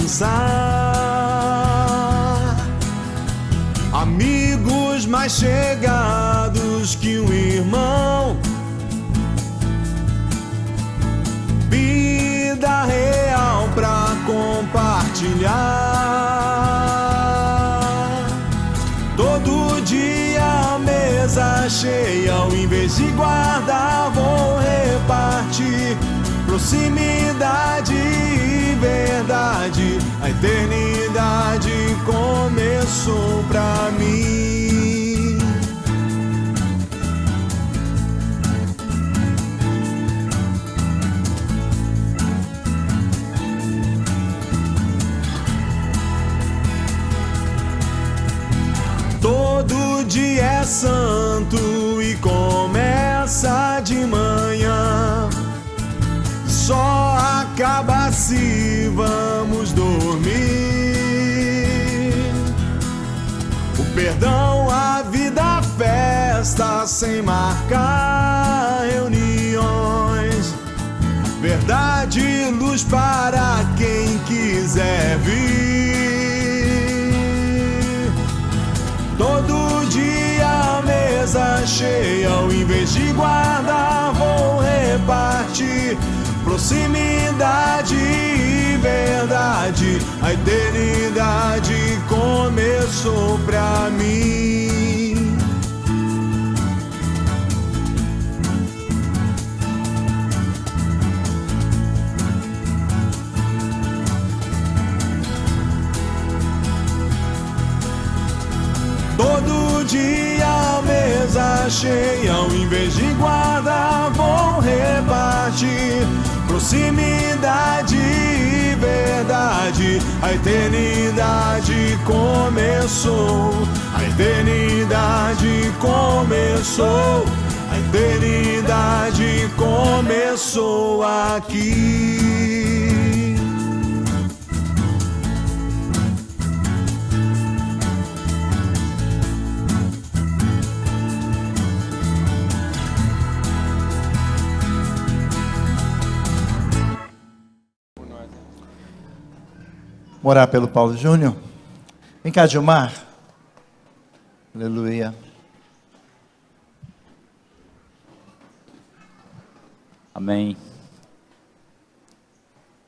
descansar. Amigos mais chegados que um irmão, vida real pra compartilhar. Todo dia a mesa cheia, ao invés de guardar, vou repartir. Proximidade e verdade, a eternidade começou pra mim. Todo dia é santo e começa de manhã. Só acaba se vamos dormir. O perdão, a vida, a festa, sem marcar reuniões. Verdade e luz para quem quiser vir. Todo dia a mesa cheia, ao invés de guardar, vou repartir. Proximidade e verdade, a eternidade começou pra mim. Todo dia a mesa cheia, ao invés de guardar, vou repartir. Proximidade e verdade, a eternidade começou. A eternidade começou. A eternidade começou aqui. Orar pelo Paulo Júnior. Vem cá, Gilmar. Aleluia. Amém.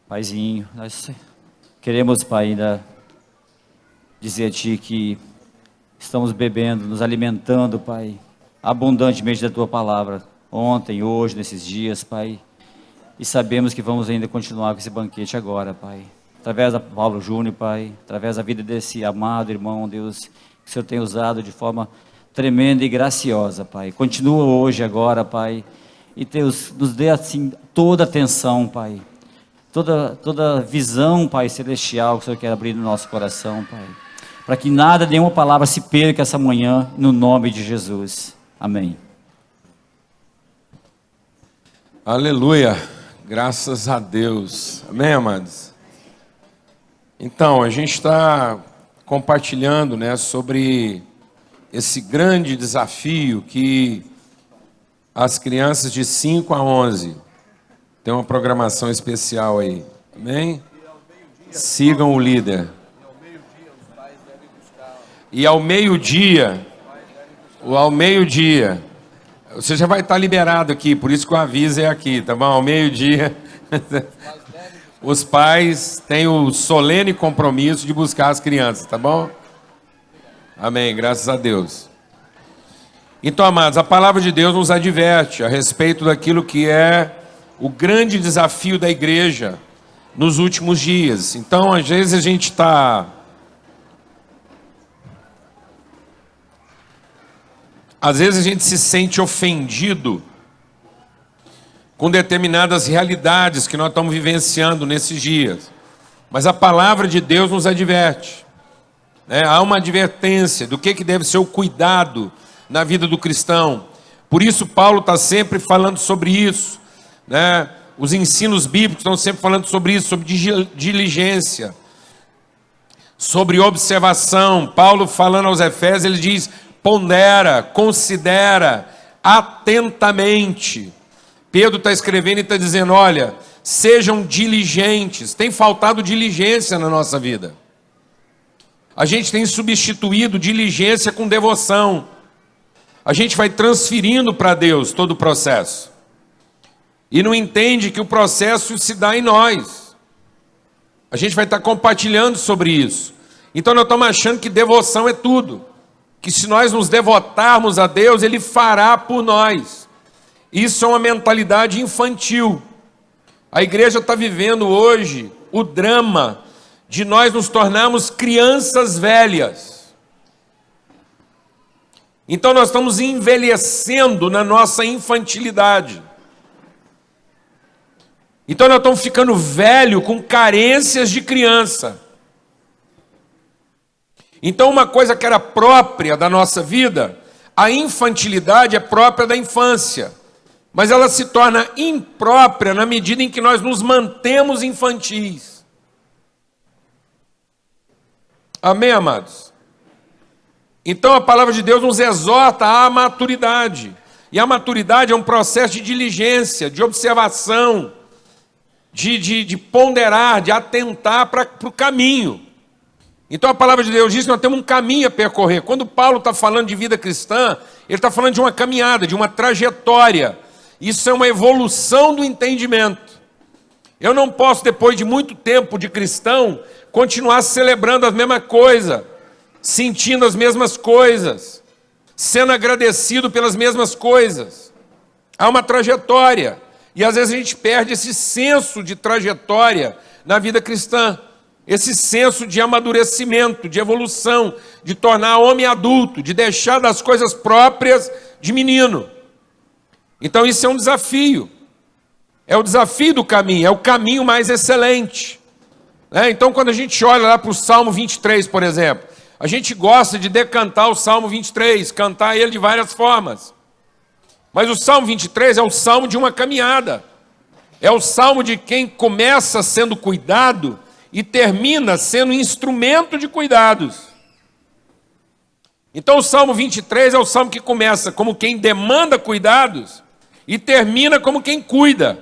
Paizinho, nós queremos, Pai, ainda dizer a Ti que estamos bebendo, nos alimentando, Pai, abundantemente da Tua palavra, ontem, hoje, nesses dias, Pai, e sabemos que vamos ainda continuar com esse banquete agora, Pai. Através da Paulo Júnior, Pai, através da vida desse amado irmão, Deus, que o Senhor tem usado de forma tremenda e graciosa, Pai. Continua hoje, agora, Pai, e Deus, nos dê assim toda a atenção, Pai, toda visão, Pai, celestial que o Senhor quer abrir no nosso coração, Pai, para que nada, nenhuma palavra se perca essa manhã, no nome de Jesus. Amém. Aleluia, graças a Deus. Amém, amados? Então, a gente está compartilhando, né, sobre esse grande desafio que as crianças de 5 a 11 tem uma programação especial aí. Amém? Sigam o líder. E ao meio-dia, você já vai estar liberado aqui, por isso que o aviso é aqui, tá bom? Ao meio-dia, os pais têm o solene compromisso de buscar as crianças, tá bom? Amém, graças a Deus. Então, amados, a palavra de Deus nos adverte a respeito daquilo que é o grande desafio da igreja nos últimos dias. Então, às vezes a gente está... Às vezes a gente se sente ofendido com determinadas realidades que nós estamos vivenciando nesses dias. Mas a palavra de Deus nos adverte. Há uma advertência do que deve ser o cuidado na vida do cristão. Por isso Paulo está sempre falando sobre isso. Os ensinos bíblicos estão sempre falando sobre isso, sobre diligência, sobre observação. Paulo falando aos Efésios, ele diz: pondera, considera atentamente. Pedro está escrevendo e está dizendo: olha, sejam diligentes. Tem faltado diligência na nossa vida. A gente tem substituído diligência com devoção. A gente vai transferindo para Deus todo o processo. E não entende que o processo se dá em nós. A gente vai estar compartilhando sobre isso. Então nós estamos achando que devoção é tudo. Que se nós nos devotarmos a Deus, Ele fará por nós. Isso é uma mentalidade infantil. A igreja está vivendo hoje o drama de nós nos tornarmos crianças velhas. Então nós estamos envelhecendo na nossa infantilidade. Então nós estamos ficando velho com carências de criança. Então uma coisa que era própria da nossa vida, a infantilidade é própria da infância. Mas ela se torna imprópria na medida em que nós nos mantemos infantis. Amém, amados? Então a palavra de Deus nos exorta à maturidade. E a maturidade é um processo de diligência, de observação, de ponderar, de atentar para o caminho. Então a palavra de Deus diz que nós temos um caminho a percorrer. Quando Paulo está falando de vida cristã, ele está falando de uma caminhada, de uma trajetória. Isso é uma evolução do entendimento. Eu não posso, depois de muito tempo de cristão, continuar celebrando a mesma coisa, sentindo as mesmas coisas, sendo agradecido pelas mesmas coisas. Há uma trajetória. E às vezes a gente perde esse senso de trajetória na vida cristã. Esse senso de amadurecimento, de evolução, de tornar homem adulto, de deixar das coisas próprias de menino. Então isso é um desafio. É o desafio do caminho, é o caminho mais excelente. Então quando a gente olha lá para o Salmo 23, por exemplo, a gente gosta de decantar o Salmo 23, cantar ele de várias formas. Mas o Salmo 23 é o salmo de uma caminhada. É o salmo de quem começa sendo cuidado e termina sendo instrumento de cuidados. Então o Salmo 23 é o salmo que começa como quem demanda cuidados e termina como quem cuida.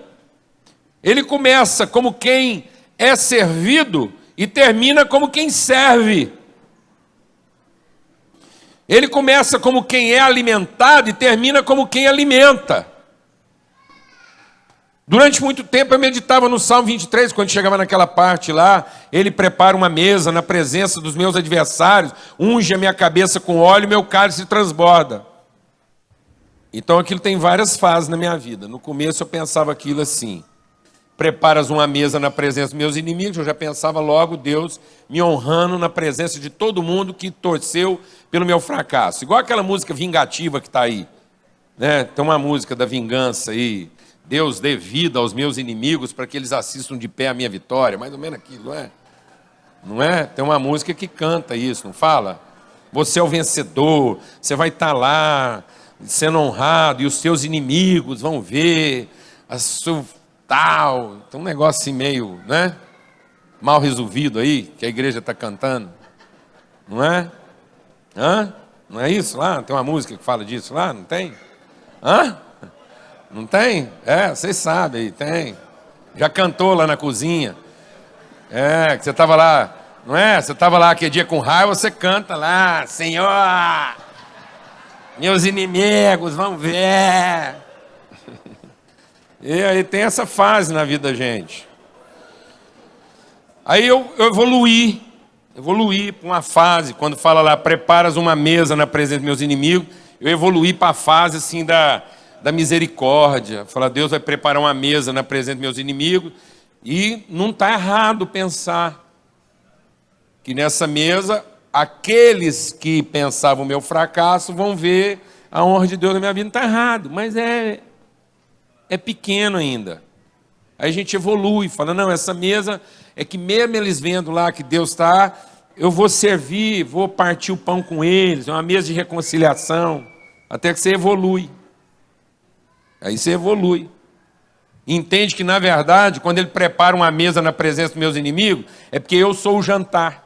Ele começa como quem é servido e termina como quem serve. Ele começa como quem é alimentado e termina como quem alimenta. Durante muito tempo eu meditava no Salmo 23, quando chegava naquela parte lá, ele prepara uma mesa na presença dos meus adversários, unge a minha cabeça com óleo e meu cálice transborda. Então aquilo tem várias fases na minha vida. No começo eu pensava aquilo assim: preparas uma mesa na presença dos meus inimigos. Eu já pensava logo Deus me honrando na presença de todo mundo que torceu pelo meu fracasso. Igual aquela música vingativa que está aí. Tem uma música da vingança aí. Deus dê vida aos meus inimigos para que eles assistam de pé a minha vitória. Mais ou menos aquilo, não é? Não é? Tem uma música que canta isso, não fala? Você é o vencedor, você vai estar lá sendo honrado e os seus inimigos vão ver a sua tal. Tem um negócio assim meio, né? Mal resolvido aí, que a igreja está cantando. Não é? Hã? Não é isso lá? Tem uma música que fala disso lá? Não tem? Hã? Não tem? Vocês sabem aí, tem. Já cantou lá na cozinha. Que você estava lá, não é? Você estava lá aquele dia com raiva, você canta lá: Senhor, meus inimigos vão ver. E aí tem essa fase na vida da gente. Aí eu evoluí para uma fase, quando fala lá, preparas uma mesa na presença dos meus inimigos, eu evoluí para a fase assim da misericórdia. Falar, Deus vai preparar uma mesa na presença dos meus inimigos, e não está errado pensar que nessa mesa, aqueles que pensavam o meu fracasso vão ver a honra de Deus na minha vida. Não está errado, mas é pequeno ainda. Aí a gente evolui, fala, não, essa mesa é que mesmo eles vendo lá que Deus está, eu vou servir, vou partir o pão com eles, é uma mesa de reconciliação, até que você evolui. Aí você evolui. Entende que, na verdade, quando ele prepara uma mesa na presença dos meus inimigos, é porque eu sou o jantar.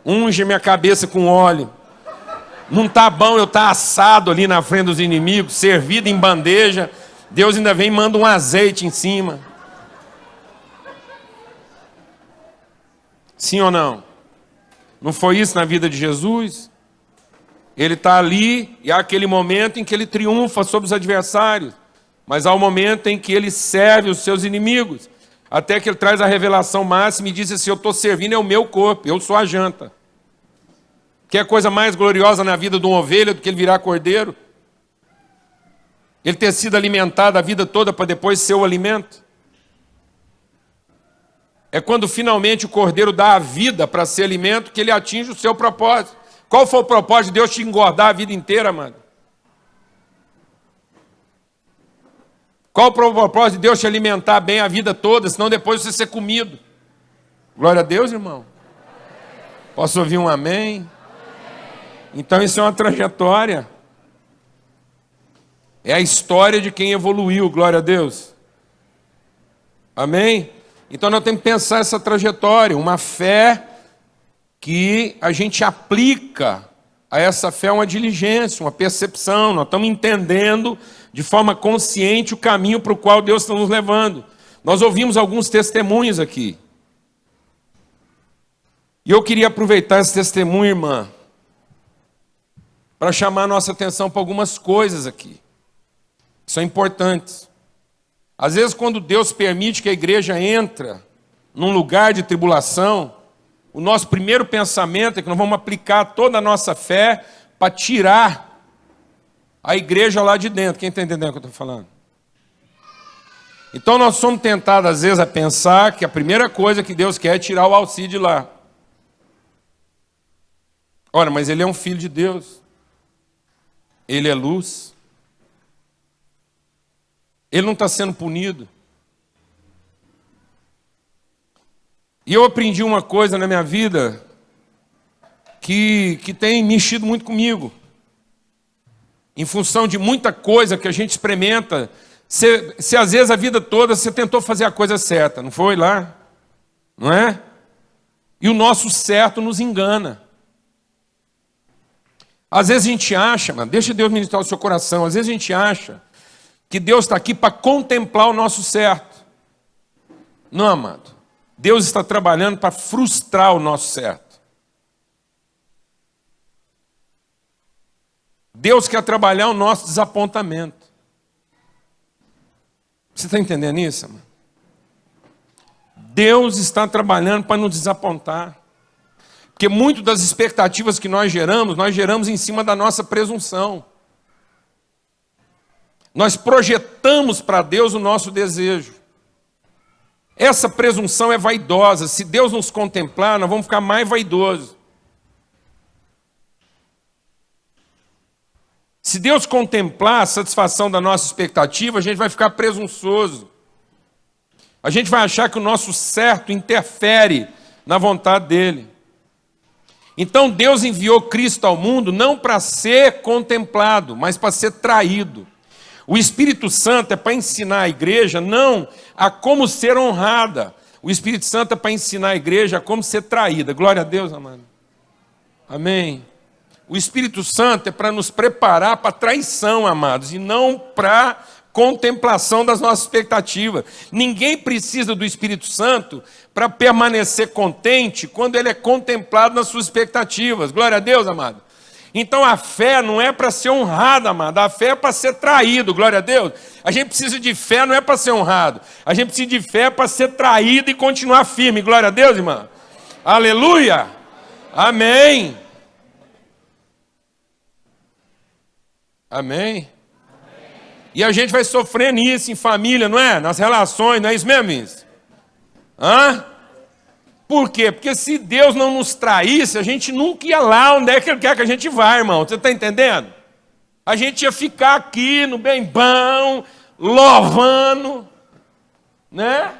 Unge minha cabeça com óleo. Não tá bom eu estar assado ali na frente dos inimigos, servido em bandeja. Deus ainda vem e manda um azeite em cima. Sim ou não? Não foi isso na vida de Jesus? Ele está ali e há aquele momento em que ele triunfa sobre os adversários. Mas há o momento em que ele serve os seus inimigos. Até que ele traz a revelação máxima e diz assim: eu estou servindo é o meu corpo, eu sou a janta. Que é coisa mais gloriosa na vida de uma ovelha do que ele virar cordeiro? Ele ter sido alimentado a vida toda para depois ser o alimento? É quando finalmente o cordeiro dá a vida para ser alimento que ele atinge o seu propósito. Qual foi o propósito de Deus te engordar a vida inteira, amado? Qual o propósito de Deus te alimentar bem a vida toda, senão depois você ser comido? Glória a Deus, irmão. Posso ouvir um amém? Então isso é uma trajetória. É a história de quem evoluiu, glória a Deus. Amém? Então nós temos que pensar essa trajetória, uma fé que a gente aplica a essa fé uma diligência, uma percepção. Nós estamos entendendo de forma consciente o caminho para o qual Deus está nos levando. Nós ouvimos alguns testemunhos aqui. E eu queria aproveitar esse testemunho, irmã, para chamar a nossa atenção para algumas coisas aqui, que são importantes. Às vezes, quando Deus permite que a igreja entra num lugar de tribulação, o nosso primeiro pensamento é que nós vamos aplicar toda a nossa fé para tirar a igreja lá de dentro. Quem está entendendo o que eu estou falando? Então nós somos tentados às vezes a pensar que a primeira coisa que Deus quer é tirar o Alcide de lá. Ora, mas ele é um filho de Deus. Ele é luz. Ele não está sendo punido. E eu aprendi uma coisa na minha vida que tem mexido muito comigo. Em função de muita coisa que a gente experimenta, se às vezes a vida toda você tentou fazer a coisa certa, não foi lá? Não é? E o nosso certo nos engana. Às vezes a gente acha, mano, deixa Deus ministrar o seu coração, às vezes a gente acha que Deus está aqui para contemplar o nosso certo. Não, amado. Deus está trabalhando para frustrar o nosso certo. Deus quer trabalhar o nosso desapontamento. Você está entendendo isso, amado? Deus está trabalhando para nos desapontar. Porque muito das expectativas que nós geramos em cima da nossa presunção. Nós projetamos para Deus o nosso desejo. Essa presunção é vaidosa. Se Deus nos contemplar, nós vamos ficar mais vaidosos. Se Deus contemplar a satisfação da nossa expectativa, a gente vai ficar presunçoso. A gente vai achar que o nosso certo interfere na vontade dele. Então Deus enviou Cristo ao mundo não para ser contemplado, mas para ser traído. O Espírito Santo é para ensinar a igreja não a como ser honrada. O Espírito Santo é para ensinar a igreja a como ser traída. Glória a Deus, amado. Amém. O Espírito Santo é para nos preparar para a traição, amados, e não para contemplação das nossas expectativas. Ninguém precisa do Espírito Santo para permanecer contente quando ele é contemplado nas suas expectativas. Glória a Deus, amado. Então a fé não é para ser honrada, amado. A fé é para ser traído, glória a Deus. A gente precisa de fé, não é para ser honrado. A gente precisa de fé para ser traído e continuar firme, glória a Deus, irmão. Aleluia. Amém. Amém. E a gente vai sofrendo isso em família, não é? Nas relações, não é isso mesmo, isso? Hã? Por quê? Porque se Deus não nos traísse, a gente nunca ia lá onde é que Ele quer que a gente vá, irmão. Você está entendendo? A gente ia ficar aqui no bem bom, louvando, né?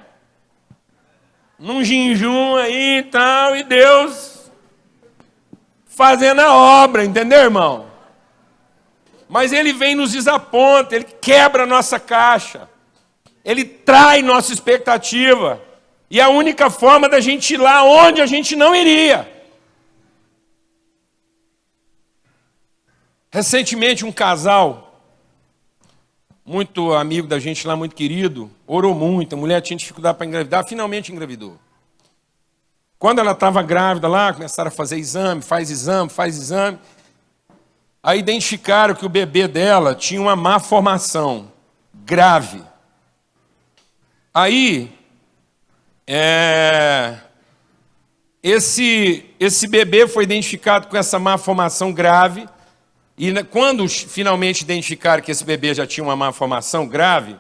Num jejum aí e tal, e Deus fazendo a obra, entendeu, irmão? Mas Ele vem e nos desaponta, Ele quebra a nossa caixa, Ele trai nossa expectativa. E a única forma da gente ir lá onde a gente não iria. Recentemente, um casal, muito amigo da gente lá, muito querido, orou muito, a mulher tinha dificuldade para engravidar, finalmente engravidou. Quando ela estava grávida lá, começaram a fazer exame, faz exame. Aí identificaram que o bebê dela tinha uma má formação, grave. Aí, esse bebê foi identificado com essa má formação grave, e quando finalmente identificaram que esse bebê já tinha uma má formação grave,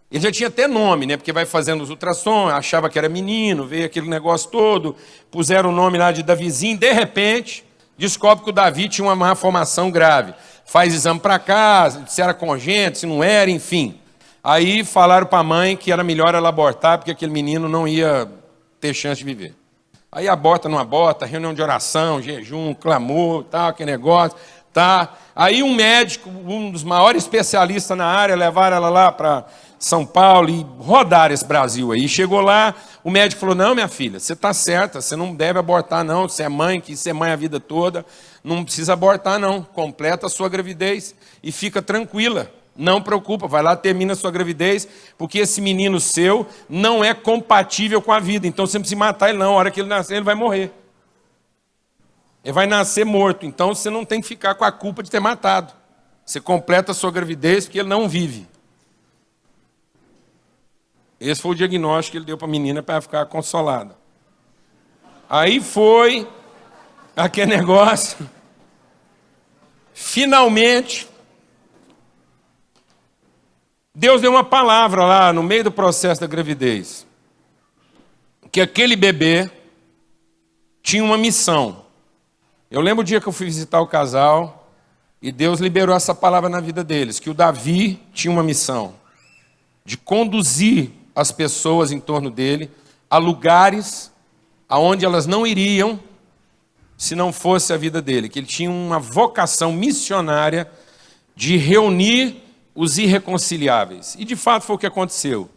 ele já tinha até nome, né? Porque vai fazendo os ultrassons, achava que era menino, veio aquele negócio todo, puseram o nome lá de Davizinho, de repente, descobre que o Davi tinha uma má formação grave. Faz exame para cá, se era congênito, se não era, enfim. Aí falaram para a mãe que era melhor ela abortar, porque aquele menino não ia ter chance de viver. Aí aborta, não aborta, reunião de oração, jejum, clamor, tal, aquele negócio, tá? Aí um médico, um dos maiores especialistas na área, levaram ela lá para São Paulo e rodaram esse Brasil aí. Chegou lá, o médico falou, não, minha filha, você está certa, você não deve abortar não, você é mãe, quis ser mãe a vida toda, não precisa abortar não, completa a sua gravidez e fica tranquila. Não preocupa, vai lá, termina a sua gravidez, porque esse menino seu não é compatível com a vida. Então você não precisa matar ele não, a hora que ele nascer ele vai morrer. Ele vai nascer morto, então você não tem que ficar com a culpa de ter matado. Você completa a sua gravidez porque ele não vive. Esse foi o diagnóstico que ele deu para a menina para ficar consolada. Aí foi aquele negócio. Finalmente, Deus deu uma palavra lá no meio do processo da gravidez. Que aquele bebê tinha uma missão. Eu lembro o dia que eu fui visitar o casal e Deus liberou essa palavra na vida deles. Que o Davi tinha uma missão de conduzir as pessoas em torno dele a lugares aonde elas não iriam se não fosse a vida dele. Que ele tinha uma vocação missionária de reunir os irreconciliáveis. E de fato foi o que aconteceu.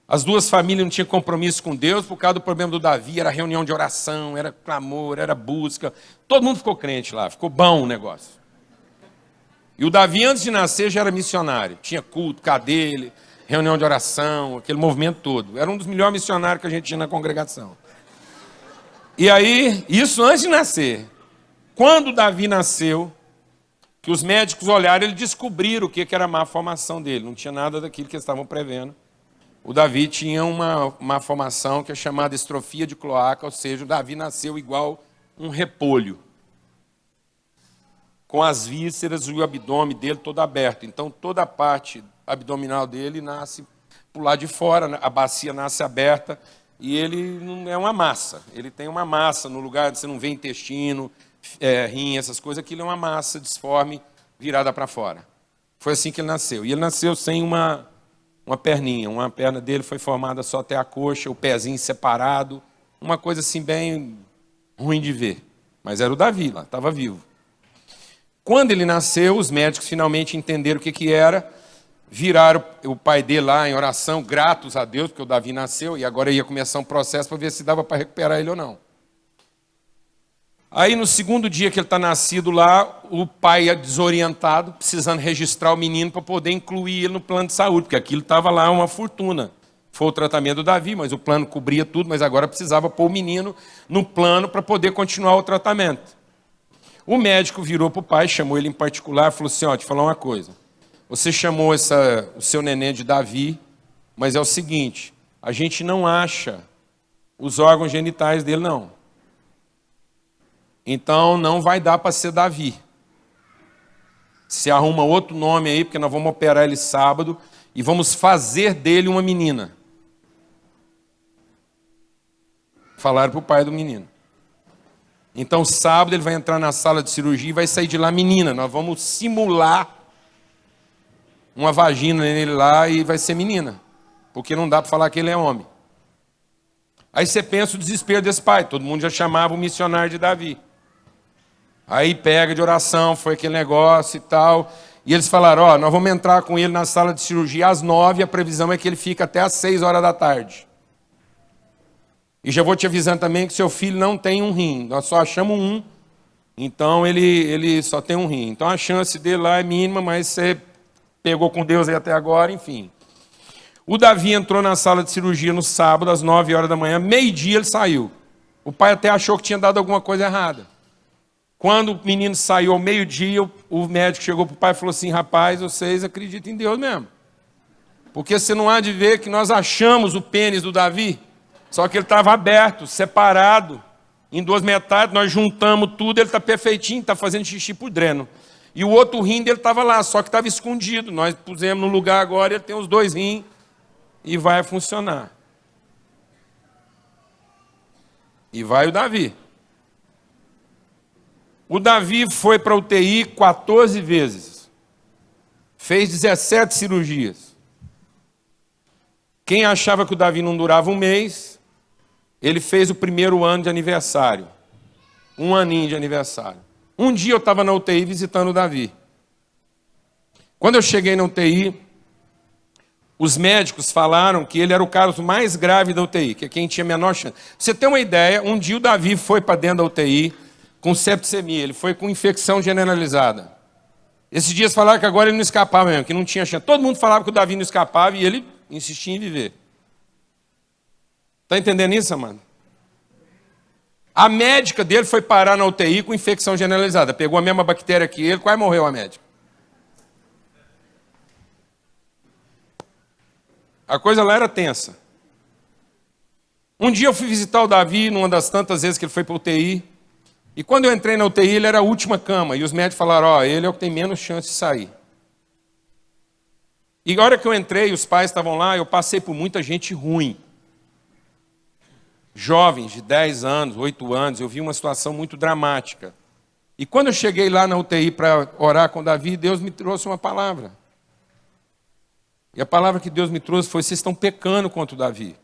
As duas famílias não tinham compromisso com Deus por causa do problema do Davi, era reunião de oração, era clamor, era busca. Todo mundo ficou crente lá, ficou bom o negócio. E o Davi, antes de nascer, já era missionário. Tinha culto, cadê reunião de oração, aquele movimento todo. Era um dos melhores missionários que a gente tinha na congregação. E aí, isso antes de nascer. Quando o Davi nasceu, que os médicos olharam, eles descobriram o que era a má formação dele. Não tinha nada daquilo que eles estavam prevendo. O Davi tinha uma má formação que é chamada estrofia de cloaca, ou seja, o Davi nasceu igual um repolho, com as vísceras e o abdômen dele todo aberto. Então, toda a parte abdominal dele nasce por lá de fora, a bacia nasce aberta, e ele não é uma massa. Ele tem uma massa no lugar, você não vê intestino, rim, essas coisas, aquilo é uma massa disforme virada para fora. Foi assim que ele nasceu. E ele nasceu sem uma perninha. Uma perna dele foi formada só até a coxa, o pezinho separado. Uma coisa assim bem ruim de ver. Mas era o Davi lá, estava vivo. Quando ele nasceu, os médicos finalmente entenderam o que era. Viraram o pai dele lá em oração, gratos a Deus, porque o Davi nasceu. E agora ia começar um processo para ver se dava para recuperar ele ou não. Aí no segundo dia que ele está nascido lá, o pai é desorientado, precisando registrar o menino para poder incluir ele no plano de saúde, porque aquilo estava lá uma fortuna. Foi o tratamento do Davi, mas o plano cobria tudo, mas agora precisava pôr o menino no plano para poder continuar o tratamento. O médico virou para o pai, chamou ele em particular, falou assim, te falar uma coisa, você chamou o seu neném de Davi, mas é o seguinte, a gente não acha os órgãos genitais dele não. Então, não vai dar para ser Davi. Se arruma outro nome aí, porque nós vamos operar ele sábado e vamos fazer dele uma menina. Falaram para o pai do menino. Então, sábado ele vai entrar na sala de cirurgia e vai sair de lá menina. Nós vamos simular uma vagina nele lá e vai ser menina. Porque não dá para falar que ele é homem. Aí você pensa o desespero desse pai. Todo mundo já chamava o missionário de Davi. Aí pega de oração, foi aquele negócio e tal. E eles falaram, nós vamos entrar com ele na sala de cirurgia às 9, a previsão é que ele fica até às 6 horas da tarde. E já vou te avisando também que seu filho não tem um rim. Nós só achamos um, Então ele só tem um rim. Então a chance dele lá é mínima, mas você pegou com Deus aí até agora, enfim. O Davi entrou na sala de cirurgia no sábado, às 9 horas da manhã, meio-dia ele saiu. O pai até achou que tinha dado alguma coisa errada. Quando o menino saiu ao meio-dia, o médico chegou para o pai e falou assim: rapaz, vocês acreditam em Deus mesmo. Porque você não há de ver que nós achamos o pênis do Davi, só que ele estava aberto, separado, em duas metades, nós juntamos tudo, ele está perfeitinho, está fazendo xixi por dreno. E o outro rim dele estava lá, só que estava escondido. Nós pusemos no lugar agora, ele tem os dois rins e vai funcionar. E vai o Davi. O Davi foi para a UTI 14 vezes. Fez 17 cirurgias. Quem achava que o Davi não durava um mês, ele fez o primeiro ano de aniversário. Um aninho de aniversário. Um dia eu estava na UTI visitando o Davi. Quando eu cheguei na UTI, os médicos falaram que ele era o caso mais grave da UTI, que é quem tinha menor chance. Pra você ter uma ideia, um dia o Davi foi para dentro da UTI com septicemia, ele foi com infecção generalizada. Esses dias falaram que agora ele não escapava mesmo, que não tinha chance. Todo mundo falava que o Davi não escapava e ele insistia em viver. Está entendendo isso, amado? A médica dele foi parar na UTI com infecção generalizada. Pegou a mesma bactéria que ele, quase morreu a médica. A coisa lá era tensa. Um dia eu fui visitar o Davi, numa das tantas vezes que ele foi para a UTI. E quando eu entrei na UTI, ele era a última cama. E os médicos falaram, ó, ele é o que tem menos chance de sair. E a hora que eu entrei, os pais estavam lá, eu passei por muita gente ruim. Jovens de 10 anos, 8 anos, eu vi uma situação muito dramática. E quando eu cheguei lá na UTI para orar com o Davi, Deus me trouxe uma palavra. E a palavra que Deus me trouxe foi: vocês estão pecando contra o Davi.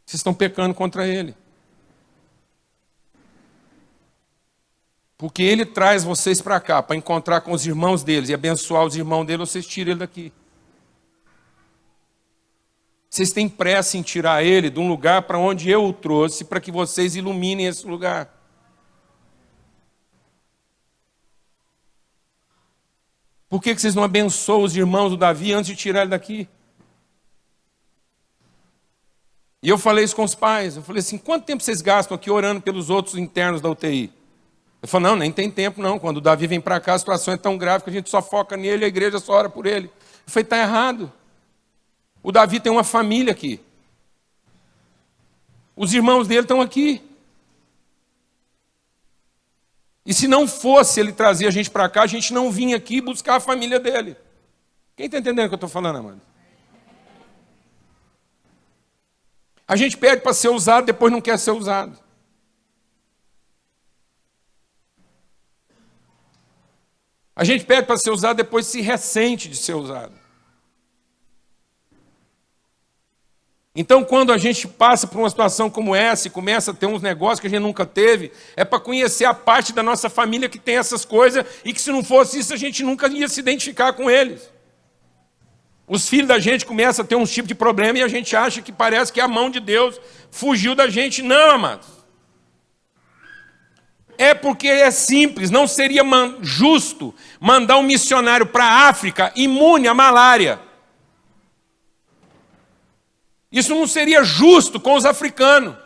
Vocês estão pecando contra ele. Porque ele traz vocês para cá, para encontrar com os irmãos deles e abençoar os irmãos dele, vocês tiram ele daqui. Vocês têm pressa em tirar ele de um lugar para onde eu o trouxe, para que vocês iluminem esse lugar. Por que vocês não abençoam os irmãos do Davi antes de tirar ele daqui? E eu falei isso com os pais. Eu falei assim: quanto tempo vocês gastam aqui orando pelos outros internos da UTI? Ele falou: não, nem tem tempo não. Quando o Davi vem para cá, a situação é tão grave que a gente só foca nele e a igreja só ora por ele. Eu falei: está errado. O Davi tem uma família aqui. Os irmãos dele estão aqui. E se não fosse ele trazer a gente para cá, a gente não vinha aqui buscar a família dele. Quem está entendendo o que eu estou falando, amado? A gente pede para ser usado, depois não quer ser usado. A gente pede para ser usado, depois se ressente de ser usado. Então, quando a gente passa por uma situação como essa e começa a ter uns negócios que a gente nunca teve, é para conhecer a parte da nossa família que tem essas coisas e que, se não fosse isso, a gente nunca ia se identificar com eles. Os filhos da gente começam a ter um tipo de problema e a gente acha que parece que a mão de Deus fugiu da gente. Não, amados. É porque é simples, não seria justo mandar um missionário para a África imune à malária. Isso não seria justo com os africanos.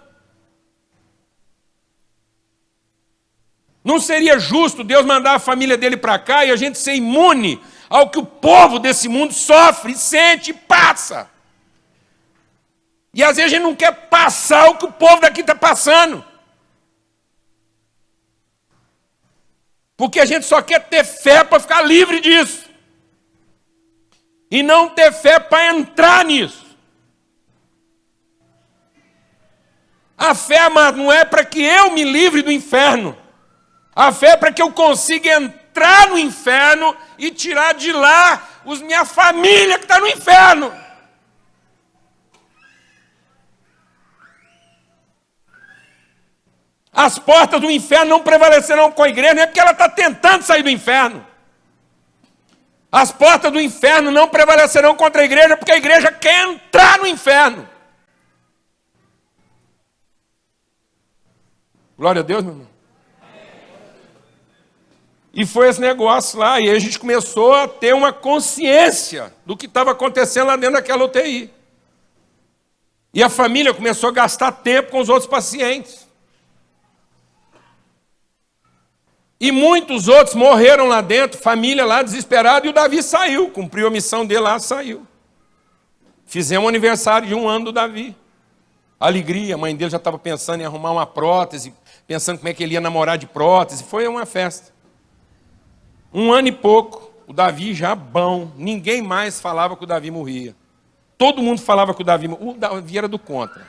Não seria justo Deus mandar a família dele para cá e a gente ser imune ao que o povo desse mundo sofre, sente e passa. E às vezes a gente não quer passar o que o povo daqui está passando. Porque a gente só quer ter fé para ficar livre disso. E não ter fé para entrar nisso. A fé, amado, não é para que eu me livre do inferno. A fé é para que eu consiga entrar no inferno e tirar de lá minha família que está no inferno. As portas do inferno não prevalecerão com a igreja, não é porque ela está tentando sair do inferno. As portas do inferno não prevalecerão contra a igreja, porque a igreja quer entrar no inferno. Glória a Deus, meu irmão. E foi esse negócio lá, e aí a gente começou a ter uma consciência do que estava acontecendo lá dentro daquela UTI. E a família começou a gastar tempo com os outros pacientes. E muitos outros morreram lá dentro, família lá desesperada, e o Davi saiu, cumpriu a missão dele lá, saiu. Fizemos o aniversário de 1 ano do Davi. Alegria, a mãe dele já estava pensando em arrumar uma prótese, pensando como é que ele ia namorar de prótese, foi uma festa. 1 ano e pouco, o Davi já bom, ninguém mais falava que o Davi morria. Todo mundo falava que o Davi morria. O Davi era do contra.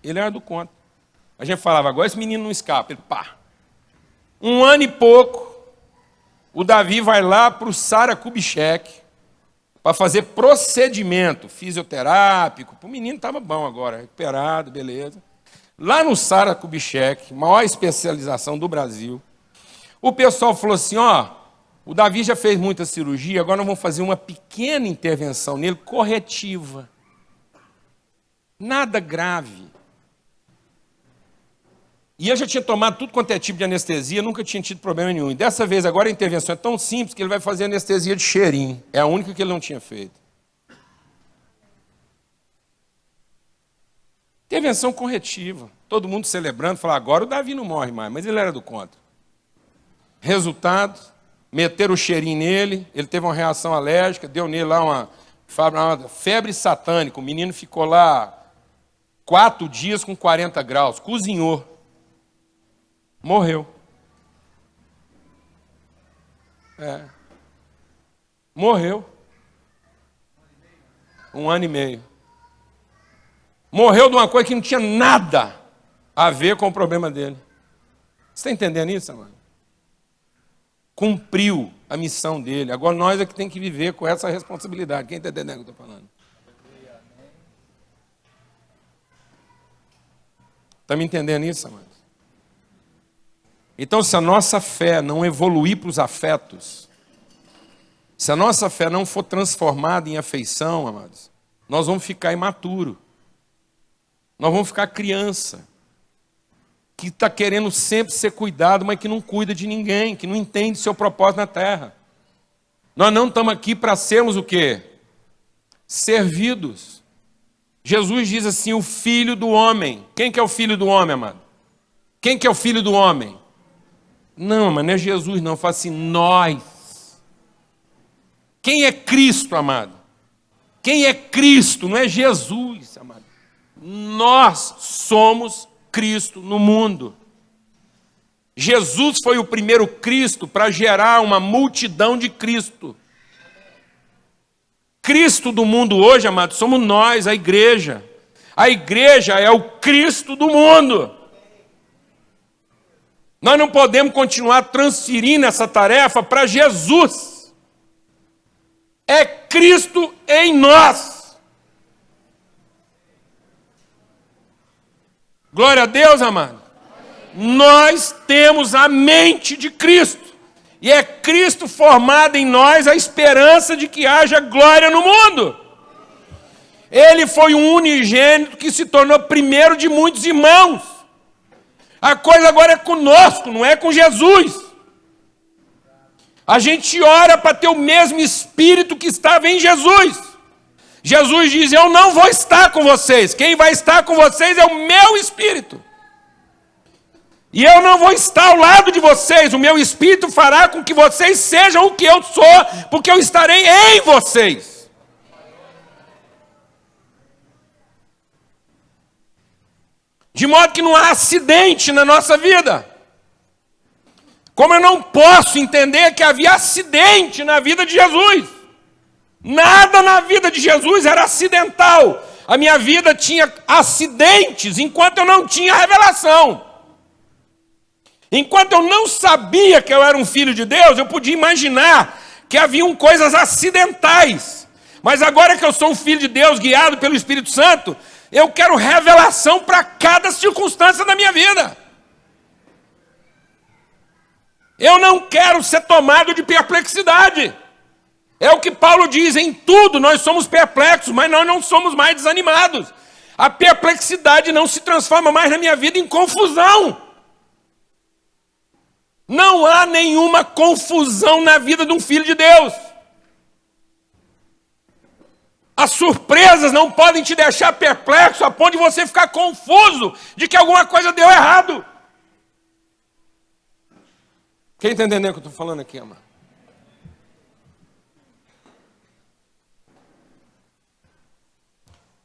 Ele era do contra. A gente falava, agora esse menino não escapa. Ele, pá. 1 ano e pouco, o Davi vai lá para o Sara Kubitschek para fazer procedimento fisioterápico. O menino estava bom agora, recuperado, beleza. Lá no Sara Kubitschek, maior especialização do Brasil, o pessoal falou assim, ó, o Davi já fez muita cirurgia, agora nós vamos fazer uma pequena intervenção nele, corretiva. Nada grave. E eu já tinha tomado tudo quanto é tipo de anestesia, nunca tinha tido problema nenhum. E dessa vez agora a intervenção é tão simples que ele vai fazer anestesia de cheirinho. É a única que ele não tinha feito. Intervenção corretiva. Todo mundo celebrando, falando, agora o Davi não morre mais, mas ele era do contra. Resultado, meteram o cheirinho nele, ele teve uma reação alérgica, deu nele lá uma febre satânica. O menino ficou lá 4 dias com 40 graus, cozinhou. Morreu. Morreu. 1 ano e meio. Morreu de uma coisa que não tinha nada a ver com o problema dele. Você está entendendo isso, amado? Cumpriu a missão dele. Agora nós é que tem que viver com essa responsabilidade. Quem está entendendo o que eu estou falando? Está me entendendo isso, amado? Então, se a nossa fé não evoluir para os afetos, se a nossa fé não for transformada em afeição, amados, nós vamos ficar imaturo. Nós vamos ficar criança, que está querendo sempre ser cuidado, mas que não cuida de ninguém, que não entende seu propósito na terra. Nós não estamos aqui para sermos o quê? Servidos. Jesus diz assim, o Filho do Homem. Quem que é o Filho do Homem, amado? Quem que é o Filho do Homem? Não, mas não é Jesus não, fala assim, nós. Quem é Cristo, amado? Quem é Cristo? Não é Jesus, amado. Nós somos Cristo no mundo. Jesus foi o primeiro Cristo para gerar uma multidão de Cristo. Cristo do mundo hoje, amado, somos nós, a igreja. A igreja é o Cristo do mundo. Nós não podemos continuar transferindo essa tarefa para Jesus. É Cristo em nós. Glória a Deus, amado. Nós temos a mente de Cristo. E é Cristo formado em nós a esperança de que haja glória no mundo. Ele foi um unigênito que se tornou primeiro de muitos irmãos. A coisa agora é conosco, não é com Jesus. A gente ora para ter o mesmo Espírito que estava em Jesus. Jesus diz, eu não vou estar com vocês. Quem vai estar com vocês é o meu Espírito. E eu não vou estar ao lado de vocês. O meu Espírito fará com que vocês sejam o que eu sou, porque eu estarei em vocês. De modo que não há acidente na nossa vida. Como eu não posso entender que havia acidente na vida de Jesus. Nada na vida de Jesus era acidental. A minha vida tinha acidentes enquanto eu não tinha revelação. Enquanto eu não sabia que eu era um filho de Deus, eu podia imaginar que haviam coisas acidentais. Mas agora que eu sou um filho de Deus, guiado pelo Espírito Santo, eu quero revelação para cada circunstância da minha vida. Eu não quero ser tomado de perplexidade. É o que Paulo diz, em tudo nós somos perplexos, mas nós não somos mais desanimados. A perplexidade não se transforma mais na minha vida em confusão. Não há nenhuma confusão na vida de um filho de Deus. As surpresas não podem te deixar perplexo a ponto de você ficar confuso de que alguma coisa deu errado. Quem está entendendo o que eu estou falando aqui, amado?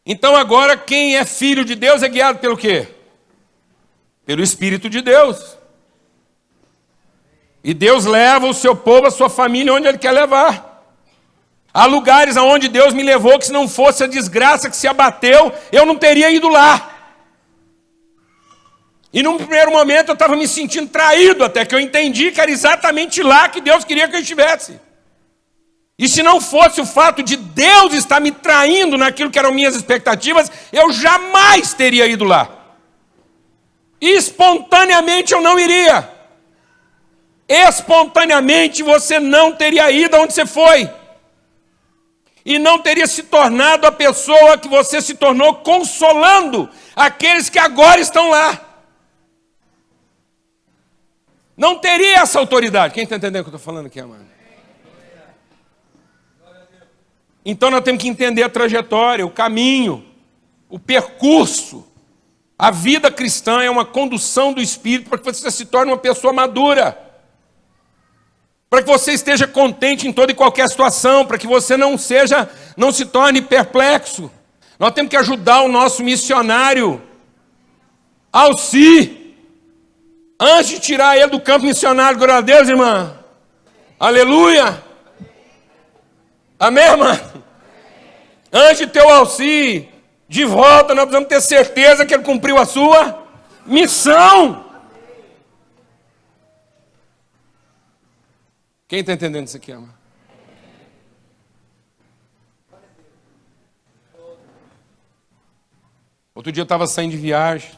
Então agora quem é filho de Deus é guiado pelo quê? Pelo Espírito de Deus. E Deus leva o seu povo, a sua família, onde Ele quer levar. Há lugares aonde Deus me levou que se não fosse a desgraça que se abateu, eu não teria ido lá. E num primeiro momento eu estava me sentindo traído, até que eu entendi que era exatamente lá que Deus queria que eu estivesse. E se não fosse o fato de Deus estar me traindo naquilo que eram minhas expectativas, eu jamais teria ido lá. Espontaneamente eu não iria. Espontaneamente você não teria ido aonde você foi. E não teria se tornado a pessoa que você se tornou, consolando aqueles que agora estão lá. Não teria essa autoridade. Quem está entendendo o que eu estou falando aqui, amado? Então nós temos que entender a trajetória, o caminho, o percurso. A vida cristã é uma condução do Espírito para que você se torne uma pessoa madura. Para que você esteja contente em toda e qualquer situação, para que você não se torne perplexo. Nós temos que ajudar o nosso missionário, Alci, antes de tirar ele do campo missionário. Glória a Deus, irmã. Aleluia. Amém, irmã? Antes de ter o Alci de volta, nós precisamos ter certeza que ele cumpriu a sua missão. Quem está entendendo isso aqui, amado? Outro dia eu estava saindo de viagem.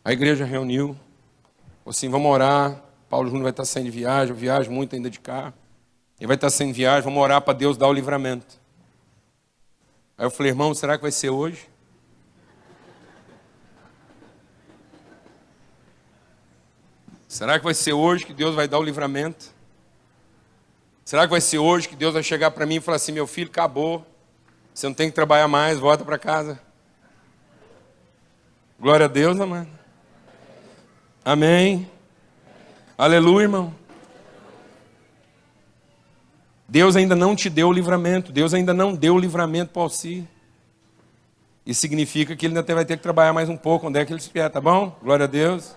A igreja reuniu. Falou assim, vamos orar. Paulo Júnior vai estar saindo de viagem. Eu viajo muito ainda de carro. Ele vai estar saindo de viagem. Vamos orar para Deus dar o livramento. Aí eu falei, irmão, será que vai ser hoje? Será que vai ser hoje que Deus vai dar o livramento? Será que vai ser hoje que Deus vai chegar para mim e falar assim, meu filho, acabou. Você não tem que trabalhar mais, volta para casa. Glória a Deus, amado. Amém. Aleluia, irmão. Deus ainda não te deu o livramento. Deus ainda não deu o livramento para o Alci. Isso significa que ele ainda vai ter que trabalhar mais um pouco. Onde é que ele estiver, tá bom? Glória a Deus.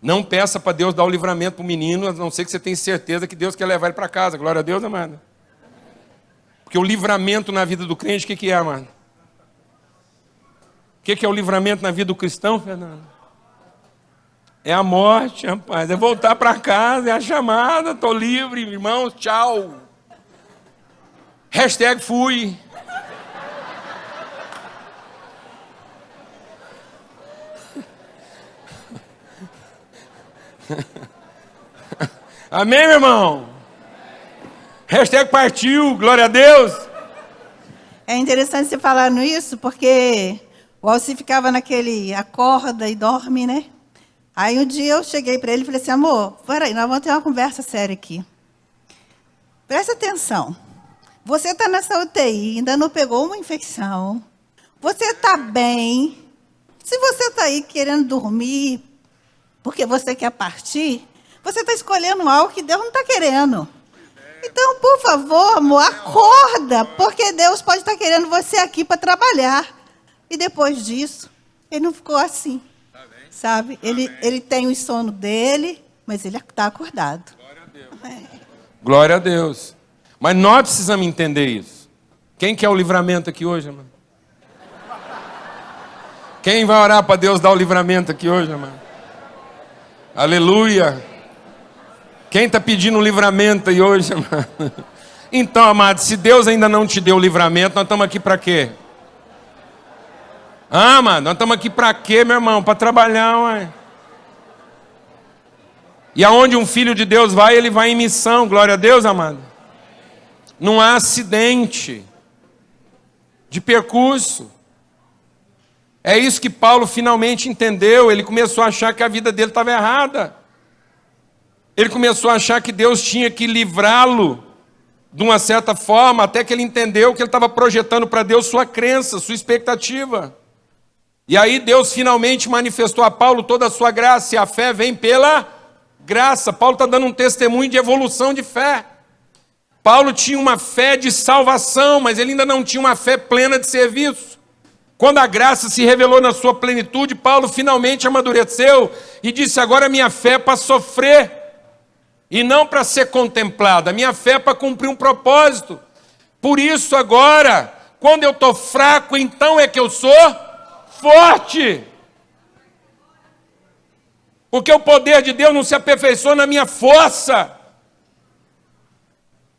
Não peça para Deus dar o livramento para o menino, a não ser que você tenha certeza que Deus quer levar ele para casa. Glória a Deus, amado. Porque o livramento na vida do crente, o que é, amado? O que é o livramento na vida do cristão, Fernando? É a morte, rapaz. É voltar para casa, é a chamada. Estou livre, irmãos, tchau. Hashtag fui. Amém, meu irmão? Hashtag partiu, glória a Deus. É interessante você falar isso, porque o Alci ficava naquele acorda e dorme, né? Aí um dia eu cheguei para ele e falei assim, amor, peraí, nós vamos ter uma conversa séria aqui. Presta atenção. Você está nessa UTI, ainda não pegou uma infecção. Você está bem. Se você está aí querendo dormir, porque você quer partir, você está escolhendo algo que Deus não está querendo. Então, por favor, amor, acorda, porque Deus pode estar querendo você aqui para trabalhar. E depois disso, ele não ficou assim, sabe? Ele tem o sono dele, mas ele está acordado. Glória a Deus. Glória a Deus. Mas nós precisamos entender isso. Quem quer o livramento aqui hoje, irmão? Quem vai orar para Deus dar o livramento aqui hoje, irmão? Aleluia. Quem está pedindo o livramento aí hoje, amado? Então, amado, se Deus ainda não te deu o livramento, nós estamos aqui para quê? Ah, amado, nós estamos aqui para quê, meu irmão? Para trabalhar, ué. E aonde um filho de Deus vai, ele vai em missão. Glória a Deus, amado. Não há acidente de percurso. É isso que Paulo finalmente entendeu. Ele começou a achar que a vida dele estava errada. ele começou a achar que Deus tinha que livrá-lo de uma certa forma, até que ele entendeu que ele estava projetando para Deus sua crença, sua expectativa. E aí Deus finalmente manifestou a Paulo toda a sua graça, e a fé vem pela graça. Paulo está dando um testemunho de evolução de fé. Paulo tinha uma fé de salvação, mas ele ainda não tinha uma fé plena de serviço. Quando a graça se revelou na sua plenitude, Paulo finalmente amadureceu e disse: agora a minha fé é para sofrer, e não para ser contemplada. A minha fé é para cumprir um propósito. Por isso agora, quando eu estou fraco, então é que eu sou forte. Porque o poder de Deus não se aperfeiçoa na minha força,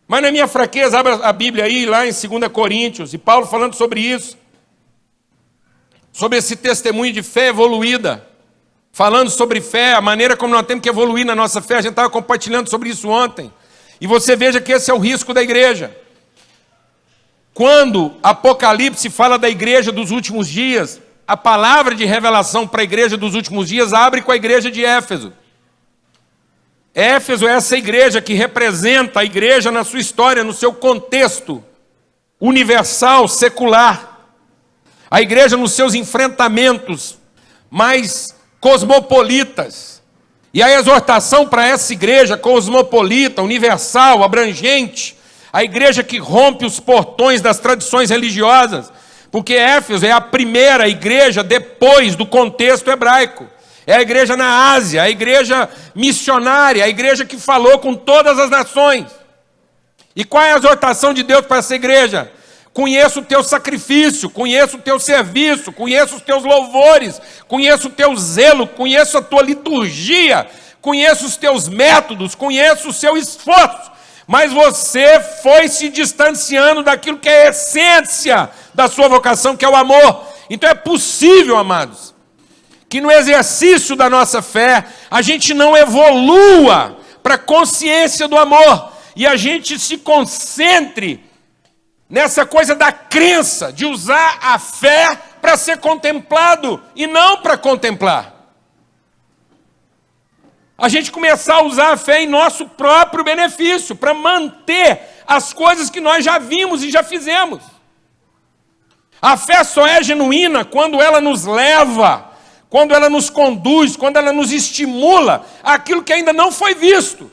mas na minha fraqueza. Abra a Bíblia aí, lá em 2 Coríntios, e Paulo falando sobre isso, sobre esse testemunho de fé evoluída, falando sobre fé, a maneira como nós temos que evoluir na nossa fé. A gente estava compartilhando sobre isso ontem, e você veja que esse é o risco da igreja. Quando Apocalipse fala da igreja dos últimos dias, a palavra de revelação para a igreja dos últimos dias abre com a igreja de Éfeso. Éfeso é essa igreja que representa a igreja na sua história, no seu contexto universal, secular. A igreja nos seus enfrentamentos mais cosmopolitas. E a exortação para essa igreja cosmopolita, universal, abrangente, a igreja que rompe os portões das tradições religiosas, porque Éfeso é a primeira igreja depois do contexto hebraico. É a igreja na Ásia, a igreja missionária, a igreja que falou com todas as nações. E qual é a exortação de Deus para essa igreja? Conheço o teu sacrifício, conheço o teu serviço, conheço os teus louvores, conheço o teu zelo, conheço a tua liturgia, conheço os teus métodos, conheço o seu esforço. Mas você foi se distanciando daquilo que é a essência da sua vocação, que é o amor. Então é possível, amados, que no exercício da nossa fé, a gente não evolua para a consciência do amor, e a gente se concentre nessa coisa da crença, de usar a fé para ser contemplado e não para contemplar. A gente começar a usar a fé em nosso próprio benefício, para manter as coisas que nós já vimos e já fizemos. A fé só é genuína quando ela nos leva, quando ela nos conduz, quando ela nos estimula àquilo que ainda não foi visto.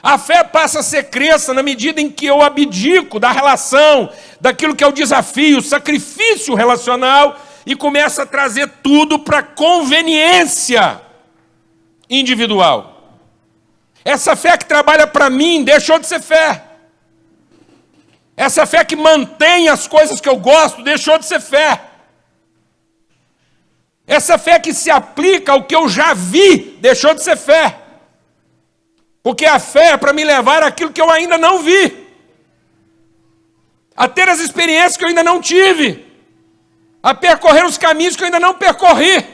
A fé passa a ser crença na medida em que eu abdico da relação, daquilo que é o desafio, o sacrifício relacional, e começo a trazer tudo para conveniência individual. Essa fé que trabalha para mim deixou de ser fé. Essa fé que mantém as coisas que eu gosto deixou de ser fé. Essa fé que se aplica ao que eu já vi deixou de ser fé. Porque a fé é para me levar àquilo que eu ainda não vi, a ter as experiências que eu ainda não tive, a percorrer os caminhos que eu ainda não percorri,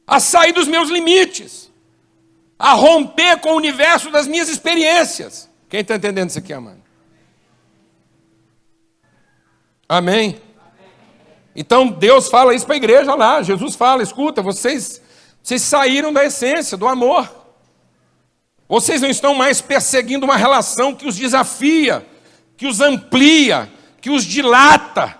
a sair dos meus limites, a romper com o universo das minhas experiências. Quem está entendendo isso aqui, amado? Amém? Então Deus fala isso para a igreja lá. Jesus fala: escuta, vocês saíram da essência, do amor. Vocês não estão mais perseguindo uma relação que os desafia, que os amplia, que os dilata.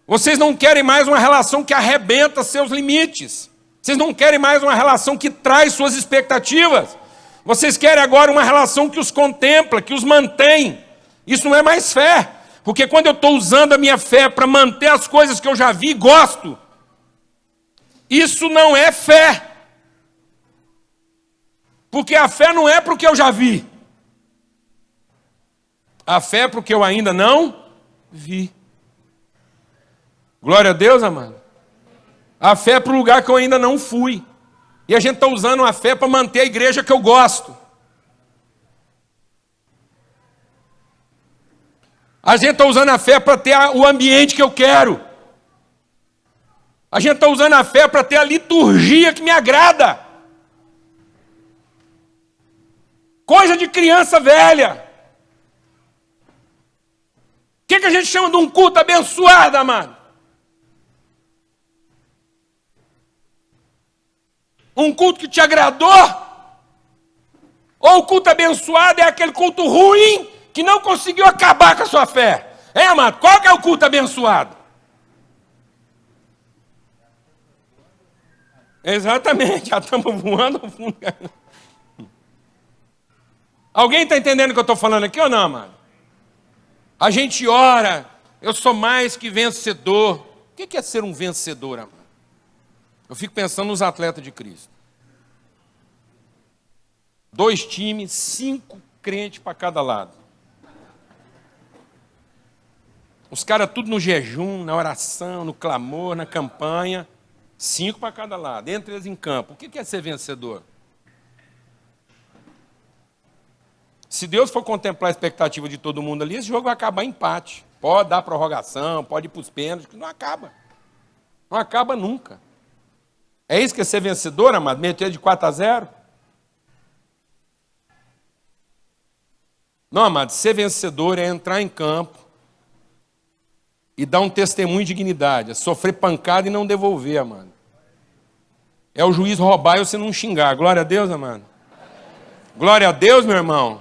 Vocês não querem mais uma relação que arrebenta seus limites. Vocês não querem mais uma relação que traz suas expectativas. Vocês querem agora uma relação que os contempla, que os mantém. Isso não é mais fé. Porque quando eu estou usando a minha fé para manter as coisas que eu já vi e gosto, isso não é fé. Porque a fé não é para o que eu já vi. A fé é para o que eu ainda não vi. Glória a Deus, amado. A fé é para o lugar que eu ainda não fui. E a gente está usando a fé para manter a igreja que eu gosto. A gente está usando a fé para ter o ambiente que eu quero. A gente está usando a fé para ter a liturgia que me agrada. Coisa de criança velha. O que a gente chama de um culto abençoado, amado? Um culto que te agradou? Ou o culto abençoado é aquele culto ruim que não conseguiu acabar com a sua fé? Amado? Qual que é o culto abençoado? Exatamente, já estamos voando. Alguém está entendendo o que eu estou falando aqui ou não, amado? A gente ora, eu sou mais que vencedor. O que é ser um vencedor, amado? Eu fico pensando nos atletas de Cristo. 2 times, 5 crentes para cada lado. Os caras tudo no jejum, na oração, no clamor, na campanha. 5 para cada lado, entre eles em campo. O que é ser vencedor? Se Deus for contemplar a expectativa de todo mundo ali, esse jogo vai acabar em empate. Pode dar prorrogação, pode ir para os pênaltis, que não acaba. Não acaba nunca. É isso que é ser vencedor, amado? Meter de 4-0? Não, amado, ser vencedor é entrar em campo e dar um testemunho de dignidade, é sofrer pancada e não devolver, amado. É o juiz roubar e você não xingar. Glória a Deus, amado. Glória a Deus, meu irmão.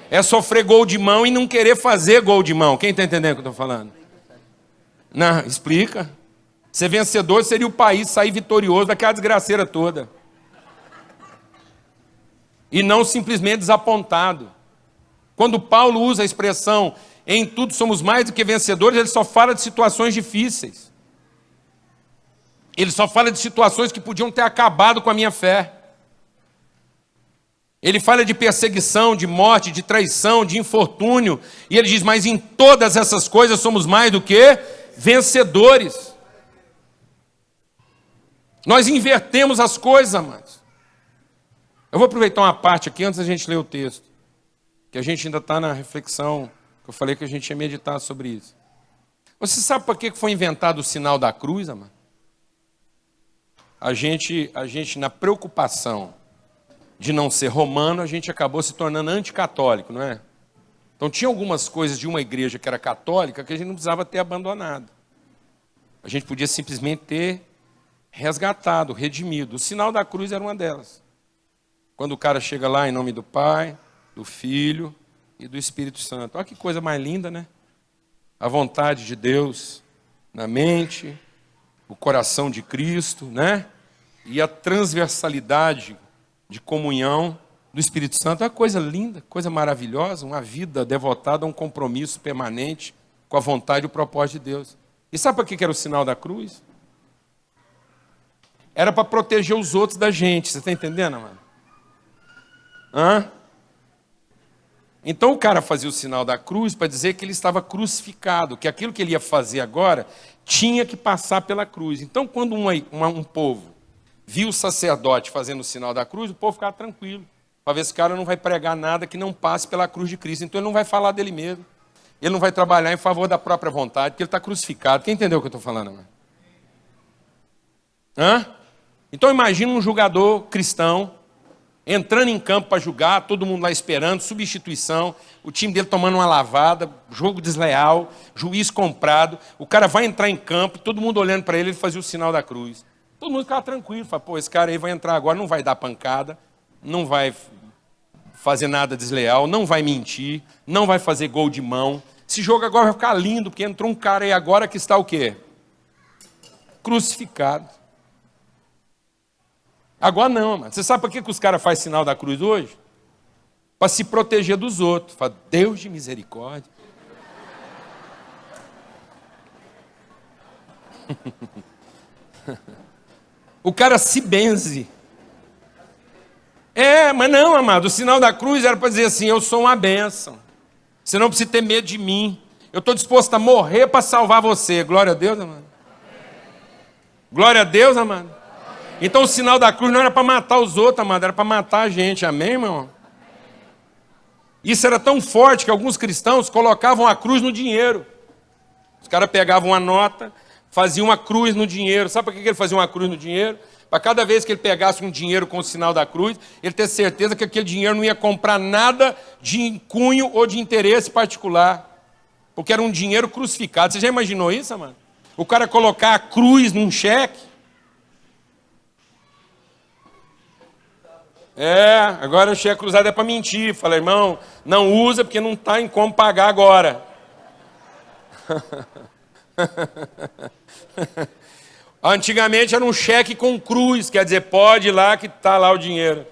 É sofrer gol de mão e não querer fazer gol de mão. Quem está entendendo o que eu estou falando? Não, explica. Ser vencedor seria o país sair vitorioso daquela desgraceira toda. E não simplesmente desapontado. Quando Paulo usa a expressão em tudo somos mais do que vencedores, ele só fala de situações difíceis. Ele só fala de situações que podiam ter acabado com a minha fé. Ele fala de perseguição, de morte, de traição, de infortúnio. E ele diz, mas em todas essas coisas somos mais do que vencedores. Nós invertemos as coisas, amados. Eu vou aproveitar uma parte aqui antes da gente ler o texto. Que a gente ainda está na reflexão, que eu falei que a gente ia meditar sobre isso. Você sabe por que foi inventado o sinal da cruz, amado? A gente, na preocupação de não ser romano, a gente acabou se tornando anticatólico, não é? Então tinha algumas coisas de uma igreja que era católica que a gente não precisava ter abandonado. A gente podia simplesmente ter resgatado, redimido. O sinal da cruz era uma delas. Quando o cara chega lá em nome do Pai, do Filho e do Espírito Santo. Olha que coisa mais linda, né? A vontade de Deus na mente, o coração de Cristo, né? E a transversalidade de comunhão do Espírito Santo. É uma coisa linda, coisa maravilhosa, uma vida devotada a um compromisso permanente com a vontade e o propósito de Deus. E sabe para que era o sinal da cruz? Era para proteger os outros da gente. Você está entendendo, mano? Hã? Então o cara fazia o sinal da cruz para dizer que ele estava crucificado, que aquilo que ele ia fazer agora tinha que passar pela cruz. Então quando um povo viu o sacerdote fazendo o sinal da cruz, o povo ficava tranquilo, para ver se o cara não vai pregar nada que não passe pela cruz de Cristo. Então ele não vai falar dele mesmo, ele não vai trabalhar em favor da própria vontade, porque ele está crucificado. Quem entendeu o que eu estou falando, mano? Hã? Então imagina um jogador cristão entrando em campo para julgar, todo mundo lá esperando, substituição, o time dele tomando uma lavada, jogo desleal, juiz comprado, o cara vai entrar em campo, todo mundo olhando para ele, ele fazia o sinal da cruz. Todo mundo ficava tranquilo, fala, pô, esse cara aí vai entrar agora, não vai dar pancada, não vai fazer nada desleal, não vai mentir, não vai fazer gol de mão. Esse jogo agora vai ficar lindo, porque entrou um cara aí agora que está o quê? Crucificado. Agora não, mano. Você sabe por que os caras fazem sinal da cruz hoje? Para se proteger dos outros. Fala, Deus de misericórdia. O cara se benze. Mas não, amado. O sinal da cruz era para dizer assim, eu sou uma bênção. Você não precisa ter medo de mim. Eu estou disposto a morrer para salvar você. Glória a Deus, amado. Glória a Deus, amado. Então o sinal da cruz não era para matar os outros, amado, era para matar a gente. Amém, irmão? Isso era tão forte que alguns cristãos colocavam a cruz no dinheiro. Os caras pegavam uma nota, faziam uma cruz no dinheiro. Sabe por que ele fazia uma cruz no dinheiro? Para cada vez que ele pegasse um dinheiro com o sinal da cruz, ele ter certeza que aquele dinheiro não ia comprar nada de cunho ou de interesse particular. Porque era um dinheiro crucificado. Você já imaginou isso, amado? O cara colocar a cruz num cheque? Agora o cheque cruzado é para mentir. Fala, irmão, não usa porque não está em como pagar agora. Antigamente era um cheque com cruz, quer dizer, pode ir lá que está lá o dinheiro.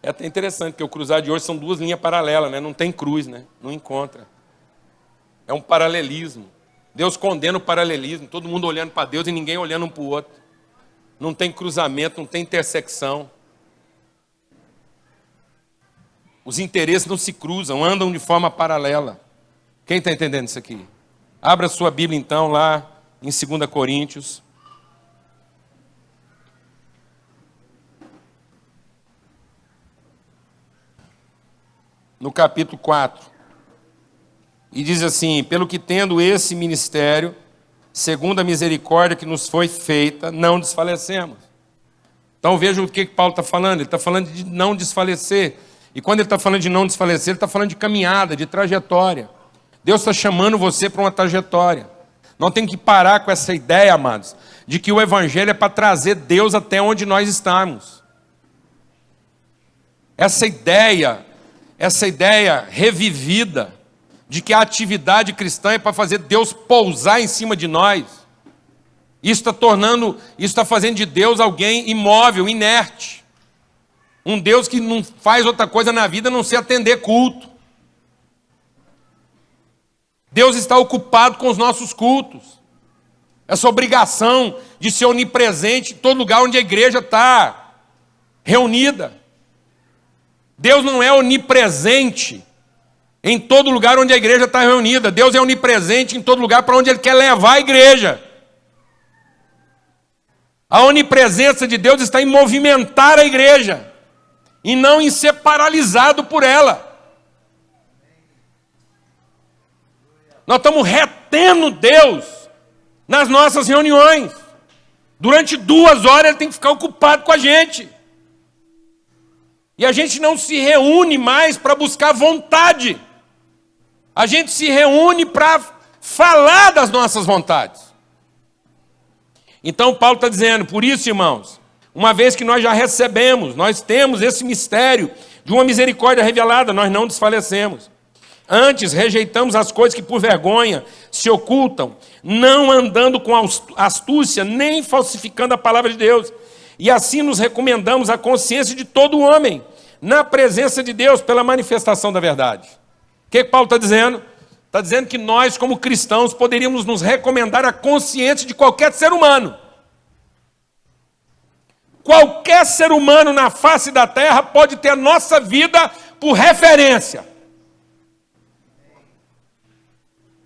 É até interessante, porque o cruzado de hoje são duas linhas paralelas, né? Não tem cruz, né? Não encontra. É um paralelismo. Deus condena o paralelismo, todo mundo olhando para Deus e ninguém olhando um para o outro. Não tem cruzamento, não tem intersecção. Os interesses não se cruzam, andam de forma paralela. Quem está entendendo isso aqui? Abra sua Bíblia então lá em 2 Coríntios. No capítulo 4. E diz assim: pelo que tendo esse ministério, segundo a misericórdia que nos foi feita, não desfalecemos. Então veja o que Paulo está falando. Ele está falando de não desfalecer. E quando ele está falando de não desfalecer, ele está falando de caminhada, de trajetória. Deus está chamando você para uma trajetória. Não tem que parar com essa ideia, amados, de que o evangelho é para trazer Deus até onde nós estamos. Essa ideia revivida de que a atividade cristã é para fazer Deus pousar em cima de nós. Isso está fazendo de Deus alguém imóvel, inerte. Um Deus que não faz outra coisa na vida a não ser atender culto. Deus está ocupado com os nossos cultos. Essa obrigação de ser onipresente em todo lugar onde a igreja está reunida. Deus não é onipresente em todo lugar onde a igreja está reunida. Deus é onipresente em todo lugar para onde Ele quer levar a igreja. A onipresença de Deus está em movimentar a igreja e não em ser paralisado por ela. Nós estamos retendo Deus nas nossas reuniões. Durante 2 horas Ele tem que ficar ocupado com a gente. E a gente não se reúne mais para buscar vontade. A gente se reúne para falar das nossas vontades. Então Paulo está dizendo, por isso, irmãos, uma vez que nós já recebemos, nós temos esse mistério de uma misericórdia revelada, nós não desfalecemos. Antes rejeitamos as coisas que por vergonha se ocultam, não andando com astúcia, nem falsificando a palavra de Deus. E assim nos recomendamos a consciência de todo homem, na presença de Deus, pela manifestação da verdade. O que Paulo está dizendo? Está dizendo que nós, como cristãos, poderíamos nos recomendar a consciência de qualquer ser humano. Qualquer ser humano na face da terra pode ter a nossa vida por referência.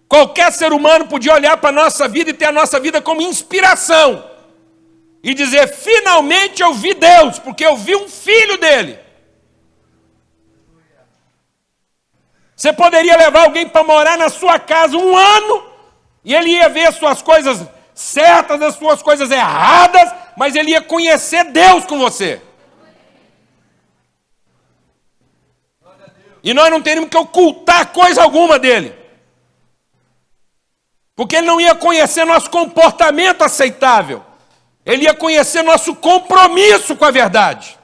Qualquer ser humano podia olhar para a nossa vida e ter a nossa vida como inspiração. E dizer, finalmente eu vi Deus, porque eu vi um filho dele. Você poderia levar alguém para morar na sua casa 1 ano, e ele ia ver as suas coisas certas, as suas coisas erradas, mas ele ia conhecer Deus com você. E nós não teríamos que ocultar coisa alguma dele. Porque ele não ia conhecer nosso comportamento aceitável. Ele ia conhecer nosso compromisso com a verdade.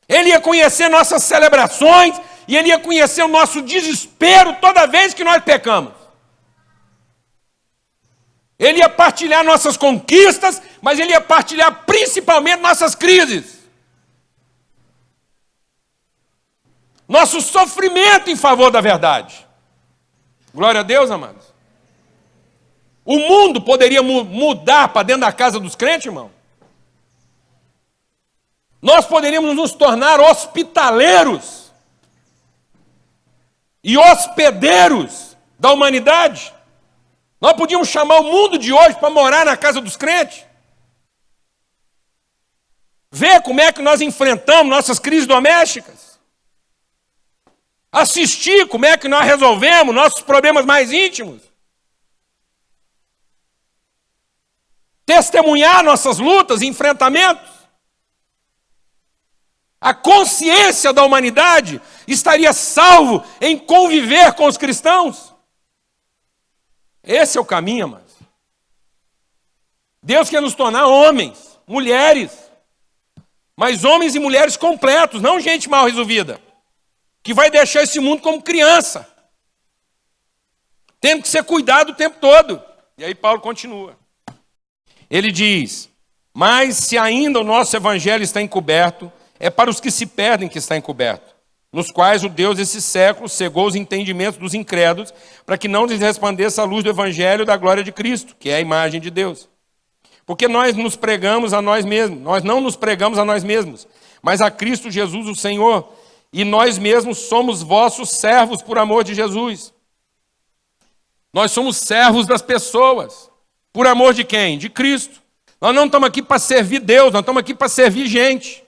Ele ia conhecer nossas celebrações e ele ia conhecer o nosso desespero toda vez que nós pecamos. Ele ia partilhar nossas conquistas, mas ele ia partilhar principalmente nossas crises. Nosso sofrimento em favor da verdade. Glória a Deus, amados. O mundo poderia mudar para dentro da casa dos crentes, irmão? Nós poderíamos nos tornar hospitaleiros e hospedeiros da humanidade? Nós podíamos chamar o mundo de hoje para morar na casa dos crentes? Ver como é que nós enfrentamos nossas crises domésticas? Assistir como é que nós resolvemos nossos problemas mais íntimos? Testemunhar nossas lutas e enfrentamentos? A consciência da humanidade estaria salvo em conviver com os cristãos? Esse é o caminho, amados. Deus quer nos tornar homens. mulheres, mas homens e mulheres completos, não gente mal resolvida, que vai deixar esse mundo como criança, tendo que ser cuidado o tempo todo. E aí Paulo continua. Ele diz: mas se ainda o nosso evangelho está encoberto, é para os que se perdem que está encoberto, nos quais o Deus desse século cegou os entendimentos dos incrédulos, para que não lhes resplandeça a luz do evangelho da glória de Cristo, que é a imagem de Deus. Porque nós nos pregamos a nós mesmos, nós não nos pregamos a nós mesmos, mas a Cristo Jesus o Senhor, e nós mesmos somos vossos servos por amor de Jesus. Nós somos servos das pessoas, por amor de quem? De Cristo. Nós não estamos aqui para servir Deus, nós estamos aqui para servir gente.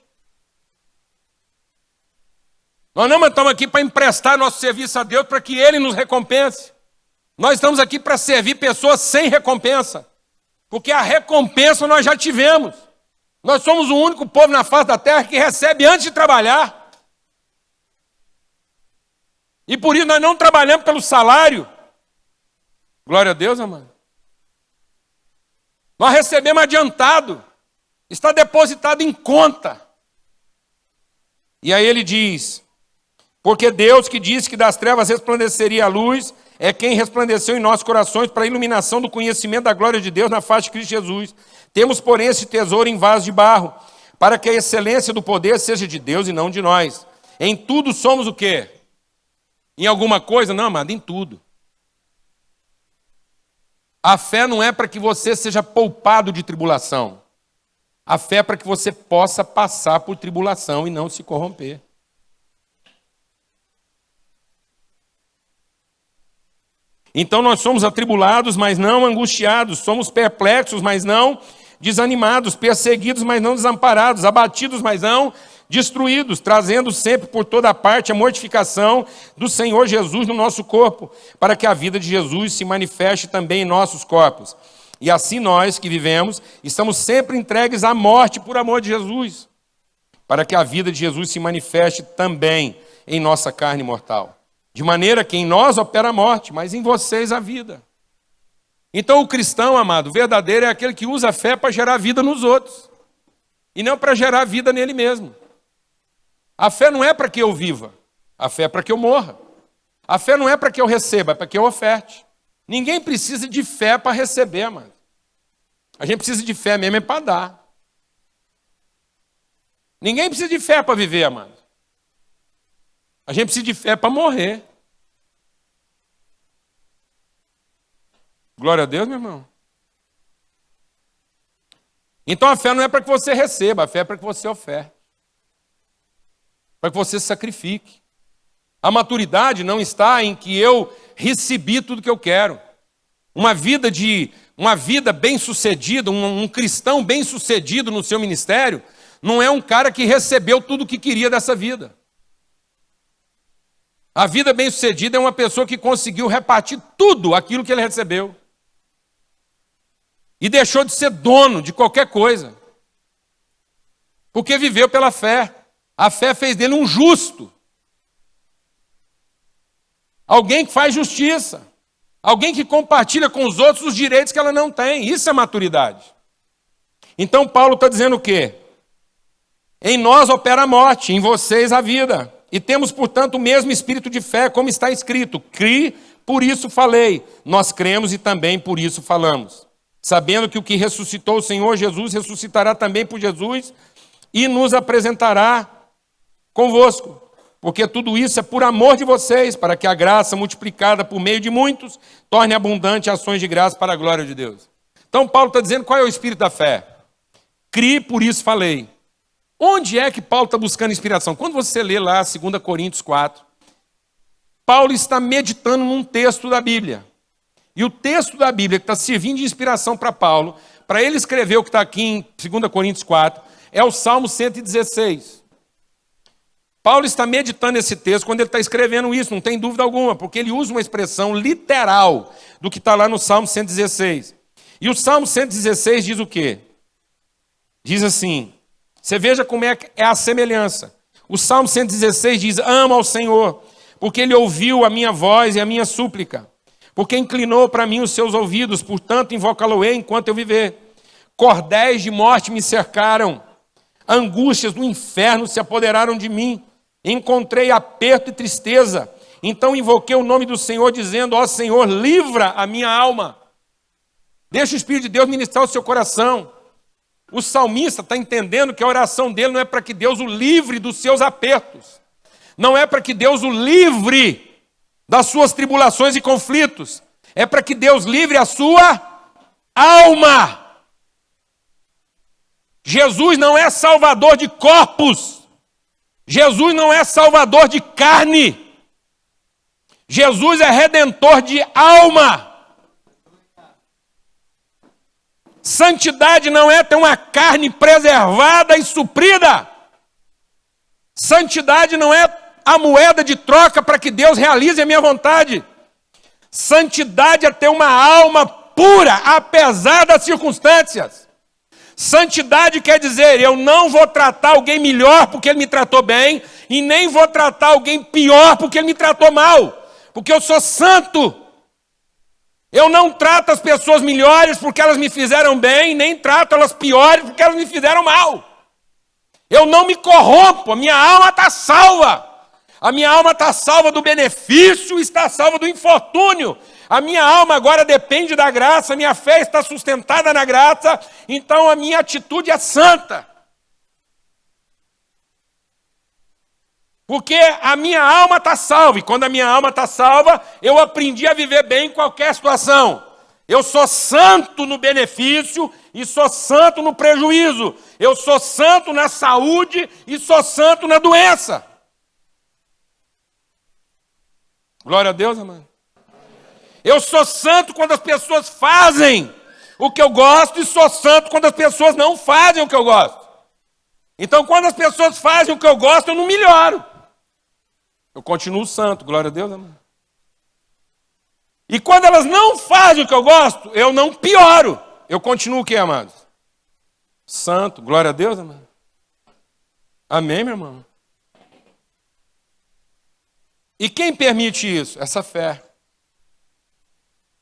Nós não estamos aqui para emprestar nosso serviço a Deus para que Ele nos recompense. Nós estamos aqui para servir pessoas sem recompensa. Porque a recompensa nós já tivemos. Nós somos o único povo na face da terra que recebe antes de trabalhar. E por isso nós não trabalhamos pelo salário. Glória a Deus, amado. Nós recebemos adiantado. Está depositado em conta. E aí ele diz: porque Deus que disse que das trevas resplandeceria a luz, é quem resplandeceu em nossos corações para a iluminação do conhecimento da glória de Deus na face de Cristo Jesus. Temos, porém, esse tesouro em vaso de barro, para que a excelência do poder seja de Deus e não de nós. Em tudo somos o quê? Em alguma coisa? Não, amado, em tudo. A fé não é para que você seja poupado de tribulação. A fé é para que você possa passar por tribulação e não se corromper. Então nós somos atribulados, mas não angustiados, somos perplexos, mas não desanimados, perseguidos, mas não desamparados, abatidos, mas não destruídos, trazendo sempre por toda parte a mortificação do Senhor Jesus no nosso corpo, para que a vida de Jesus se manifeste também em nossos corpos. E assim nós que vivemos, estamos sempre entregues à morte por amor de Jesus, para que a vida de Jesus se manifeste também em nossa carne mortal. De maneira que em nós opera a morte, mas em vocês a vida. Então o cristão, amado, verdadeiro é aquele que usa a fé para gerar vida nos outros, e não para gerar vida nele mesmo. A fé não é para que eu viva, a fé é para que eu morra. A fé não é para que eu receba, é para que eu oferte. Ninguém precisa de fé para receber, amado. A gente precisa de fé mesmo é para dar. Ninguém precisa de fé para viver, amado. A gente precisa de fé para morrer. Glória a Deus, meu irmão. Então a fé não é para que você receba, a fé é para que você oferte. Para que você se sacrifique. A maturidade não está em que eu recebi tudo que eu quero. Uma vida bem-sucedida, um cristão bem-sucedido no seu ministério, não é um cara que recebeu tudo o que queria dessa vida. A vida bem-sucedida é uma pessoa que conseguiu repartir tudo aquilo que ele recebeu. E deixou de ser dono de qualquer coisa. Porque viveu pela fé. A fé fez dele um justo. Alguém que faz justiça. Alguém que compartilha com os outros os direitos que ela não tem. Isso é maturidade. Então Paulo está dizendo o quê? Em nós opera a morte, em vocês a vida. E temos, portanto, o mesmo espírito de fé, como está escrito. Cri, por isso falei. Nós cremos e também por isso falamos. Sabendo que o que ressuscitou o Senhor Jesus, ressuscitará também por Jesus e nos apresentará convosco. Porque tudo isso é por amor de vocês, para que a graça multiplicada por meio de muitos torne abundante ações de graça para a glória de Deus. Então Paulo está dizendo qual é o espírito da fé. Cri, por isso falei. Onde é que Paulo está buscando inspiração? Quando você lê lá 2 Coríntios 4, Paulo está meditando num texto da Bíblia. E o texto da Bíblia que está servindo de inspiração para Paulo, para ele escrever o que está aqui em 2 Coríntios 4, é o Salmo 116. Paulo está meditando esse texto quando ele está escrevendo isso, não tem dúvida alguma, porque ele usa uma expressão literal do que está lá no Salmo 116. E o Salmo 116 diz o quê? Diz assim, você veja como é a semelhança. O Salmo 116 diz, ama ao Senhor, porque Ele ouviu a minha voz e a minha súplica, porque inclinou para mim os seus ouvidos, portanto invocá-lo-ei enquanto eu viver. cordéis de morte me cercaram, angústias do inferno se apoderaram de mim, encontrei aperto e tristeza, então invoquei o nome do Senhor, dizendo, ó Senhor, livra a minha alma. Deixa o Espírito de Deus ministrar o seu coração. O salmista está entendendo que a oração dele não é para que Deus o livre dos seus apertos, não é para que Deus o livre das suas tribulações e conflitos, é para que Deus livre a sua alma. Jesus não é salvador de corpos, Jesus não é salvador de carne, Jesus é redentor de alma. Santidade não é ter uma carne preservada e suprida. Santidade não é a moeda de troca para que Deus realize a minha vontade. Santidade é ter uma alma pura, apesar das circunstâncias. Santidade quer dizer, eu não vou tratar alguém melhor porque ele me tratou bem, e nem vou tratar alguém pior porque ele me tratou mal, porque eu sou santo. Eu não trato as pessoas melhores porque elas me fizeram bem, nem trato elas piores porque elas me fizeram mal. Eu não me corrompo, a minha alma está salva. A minha alma está salva do benefício, está salva do infortúnio. A minha alma agora depende da graça, a minha fé está sustentada na graça, então a minha atitude é santa. Porque a minha alma está salva, e quando a minha alma está salva, eu aprendi a viver bem em qualquer situação. Eu sou santo no benefício e sou santo no prejuízo. Eu sou santo na saúde e sou santo na doença. Glória a Deus, amado. Eu sou santo quando as pessoas fazem o que eu gosto e sou santo quando as pessoas não fazem o que eu gosto. Então, quando as pessoas fazem o que eu gosto, eu não melhoro. Eu continuo santo, glória a Deus, amado. E quando elas não fazem o que eu gosto, eu não pioro. Eu continuo o que, amados? Santo, glória a Deus, amado. Amém, meu irmão? E quem permite isso? Essa fé.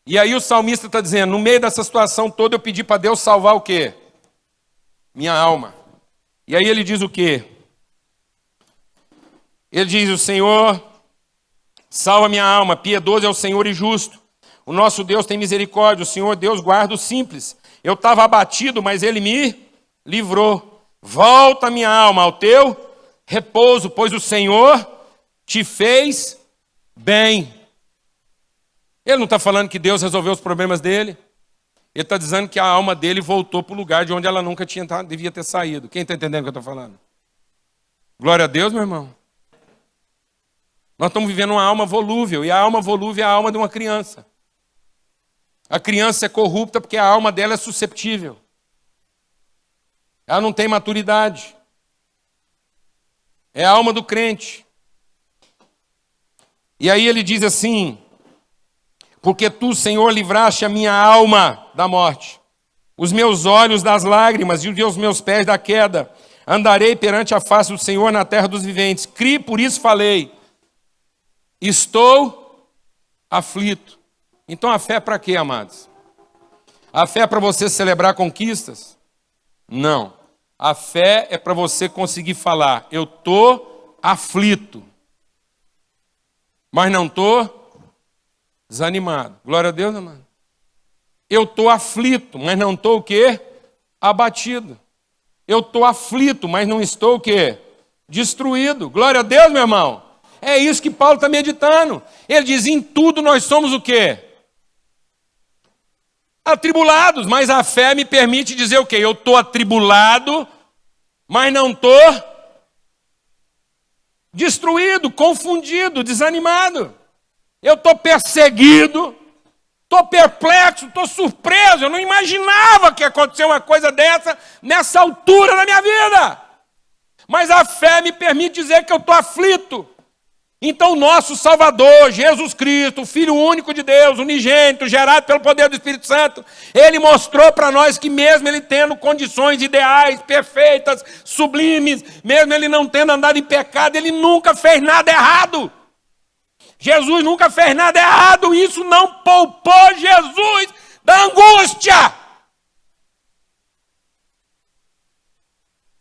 E aí o salmista está dizendo, no meio dessa situação toda eu pedi para Deus salvar o quê? Minha alma. E aí ele diz o quê? Ele diz, o Senhor salva minha alma, piedoso é o Senhor e justo. O nosso Deus tem misericórdia, o Senhor Deus guarda o simples. Eu estava abatido, mas Ele me livrou. Volta minha alma ao teu repouso, pois o Senhor te fez bem. Ele não está falando que Deus resolveu os problemas dele. Ele está dizendo que a alma dele voltou para o lugar de onde ela nunca devia ter saído. Quem está entendendo o que eu estou falando? Glória a Deus, meu irmão. Nós estamos vivendo uma alma volúvel, e a alma volúvel é a alma de uma criança. A criança é corrupta porque a alma dela é susceptível. Ela não tem maturidade. É a alma do crente. E aí ele diz assim, porque tu, Senhor, livraste a minha alma da morte, os meus olhos das lágrimas e os meus pés da queda. Andarei perante a face do Senhor na terra dos viventes. Cri, por isso falei. Estou aflito. Então a fé é para quê, amados? A fé é para você celebrar conquistas? Não. A fé é para você conseguir falar, eu estou aflito, mas não estou desanimado. Glória a Deus, amado. Eu estou aflito, mas não estou o quê? Abatido. Eu estou aflito, mas não estou o quê? Destruído. Glória a Deus, meu irmão. É isso que Paulo está meditando. Ele diz, em tudo nós somos o quê? Atribulados, mas a fé me permite dizer o quê? Eu estou atribulado, mas não estou destruído, confundido, desanimado. Eu estou perseguido, estou perplexo, estou surpreso. Eu não imaginava que ia acontecer uma coisa dessa nessa altura da minha vida. Mas a fé me permite dizer que eu estou aflito. Então, nosso Salvador, Jesus Cristo, o Filho único de Deus, unigênito, gerado pelo poder do Espírito Santo, Ele mostrou para nós que mesmo Ele tendo condições ideais, perfeitas, sublimes, mesmo Ele não tendo andado em pecado, Ele nunca fez nada errado. Jesus nunca fez nada errado, isso não poupou Jesus da angústia.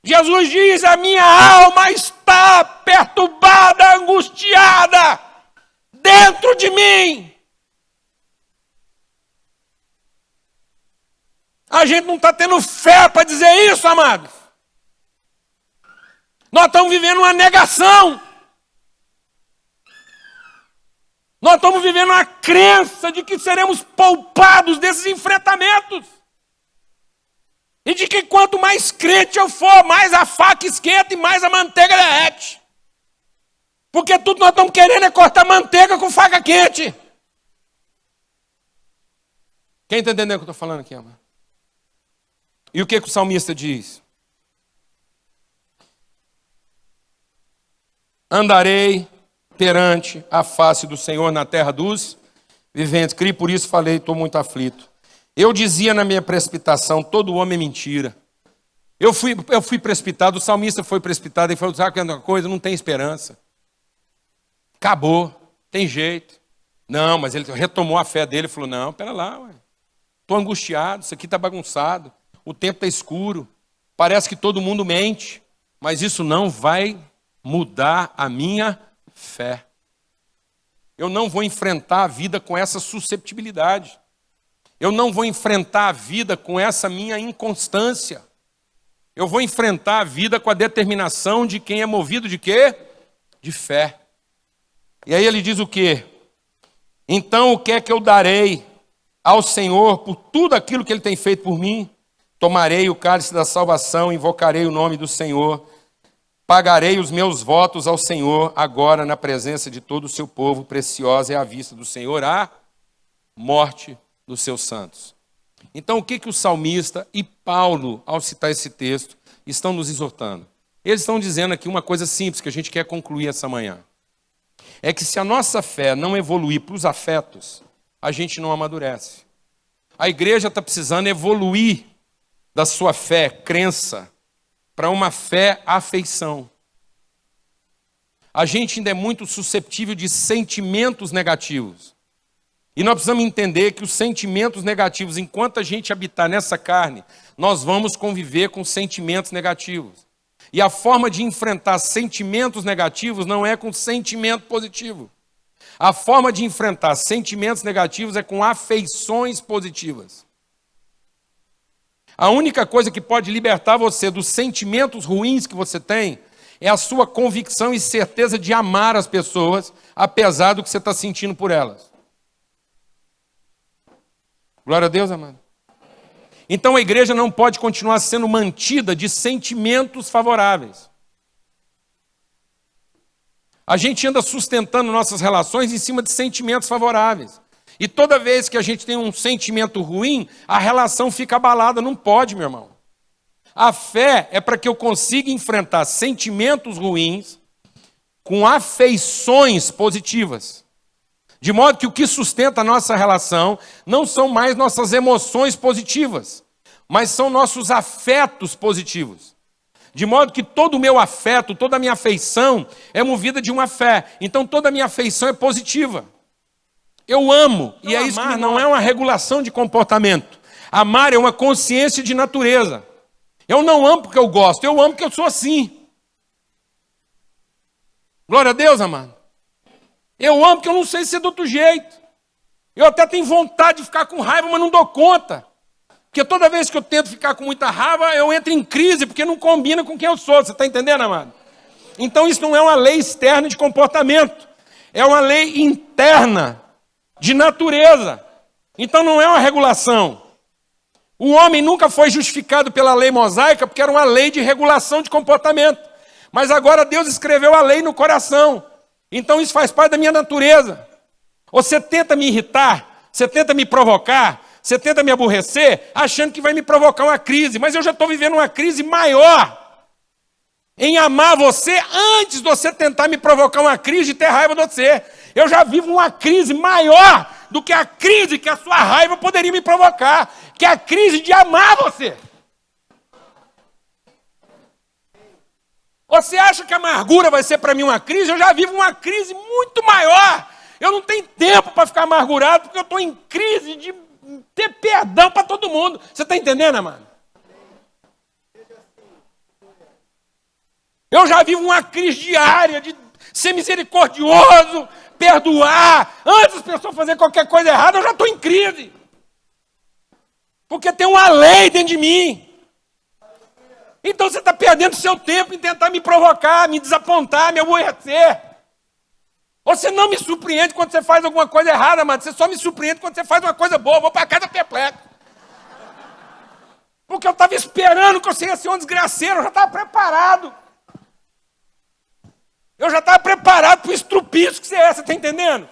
Jesus diz: a minha alma está perturbada, angustiada, dentro de mim. A gente não está tendo fé para dizer isso, amados. Nós estamos vivendo uma negação. Nós estamos vivendo uma crença de que seremos poupados desses enfrentamentos. E de que quanto mais crente eu for, mais a faca esquenta e mais a manteiga derrete. Porque tudo nós estamos querendo é cortar manteiga com faca quente. Quem está entendendo o que eu estou falando aqui, amado? E o que o salmista diz? Andarei perante a face do Senhor na terra dos viventes. Criei, por isso falei, estou muito aflito. Eu dizia na minha precipitação, todo homem é mentira. Eu fui precipitado, o salmista foi precipitado e falou: sabe que é uma coisa? Não tem esperança. Acabou, tem jeito. Não, mas ele retomou a fé dele e falou: não, pera lá, estou angustiado, isso aqui está bagunçado, o tempo está escuro, parece que todo mundo mente, mas isso não vai mudar a minha fé. Eu não vou enfrentar a vida com essa susceptibilidade. Eu não vou enfrentar a vida com essa minha inconstância. Eu vou enfrentar a vida com a determinação de quem é movido de quê? De fé. E aí ele diz o quê? Então o que é que eu darei ao Senhor por tudo aquilo que Ele tem feito por mim? Tomarei o cálice da salvação, invocarei o nome do Senhor, pagarei os meus votos ao Senhor, agora na presença de todo o seu povo, preciosa é a vista do Senhor a morte dos seus santos. Então o que o salmista e Paulo, ao citar esse texto, estão nos exortando? Eles estão dizendo aqui uma coisa simples que a gente quer concluir essa manhã. É que se a nossa fé não evoluir para os afetos, a gente não amadurece. A igreja está precisando evoluir da sua fé, crença, para uma fé afeição. A gente ainda é muito suscetível de sentimentos negativos. E nós precisamos entender que os sentimentos negativos, enquanto a gente habitar nessa carne, nós vamos conviver com sentimentos negativos. E a forma de enfrentar sentimentos negativos não é com sentimento positivo. A forma de enfrentar sentimentos negativos é com afeições positivas. A única coisa que pode libertar você dos sentimentos ruins que você tem é a sua convicção e certeza de amar as pessoas, apesar do que você está sentindo por elas. Glória a Deus, amado. Então a igreja não pode continuar sendo mantida de sentimentos favoráveis. A gente anda sustentando nossas relações em cima de sentimentos favoráveis. E toda vez que a gente tem um sentimento ruim, a relação fica abalada. Não pode, meu irmão. A fé é para que eu consiga enfrentar sentimentos ruins com afeições positivas. De modo que o que sustenta a nossa relação não são mais nossas emoções positivas, mas são nossos afetos positivos. De modo que todo o meu afeto, toda a minha afeição é movida de uma fé. Então toda a minha afeição é positiva. Eu amo, e é isso que não é uma regulação de comportamento. Amar é uma consciência de natureza. Eu não amo porque eu gosto, eu amo porque eu sou assim. Glória a Deus, amado. Eu amo porque eu não sei ser de outro jeito. Eu até tenho vontade de ficar com raiva, mas não dou conta. Porque toda vez que eu tento ficar com muita raiva, eu entro em crise, porque não combina com quem eu sou. Você está entendendo, amado? Então isso não é uma lei externa de comportamento. É uma lei interna, de natureza. Então não é uma regulação. O homem nunca foi justificado pela lei mosaica, porque era uma lei de regulação de comportamento. Mas agora Deus escreveu a lei no coração. Então isso faz parte da minha natureza. Você tenta me irritar, você tenta me provocar, você tenta me aborrecer, achando que vai me provocar uma crise. Mas eu já estou vivendo uma crise maior em amar você antes de você tentar me provocar uma crise e ter raiva de você. Eu já vivo uma crise maior do que a crise que a sua raiva poderia me provocar, que é a crise de amar você. Você acha que a amargura vai ser para mim uma crise? Eu já vivo uma crise muito maior. Eu não tenho tempo para ficar amargurado, porque eu estou em crise de ter perdão para todo mundo. Você está entendendo, amado? Eu já vivo uma crise diária de ser misericordioso, perdoar. Antes das pessoas fazerem qualquer coisa errada, eu já estou em crise. Porque tem uma lei dentro de mim. Então você está perdendo seu tempo em tentar me provocar, me desapontar, me aborrecer. Você não me surpreende quando você faz alguma coisa errada, mano. Você só me surpreende quando você faz uma coisa boa. Eu vou para casa perplexo. Porque eu estava esperando que você ia ser um desgraceiro. Eu já estava preparado. Eu já estava preparado para o estrupício que você é. Você está entendendo?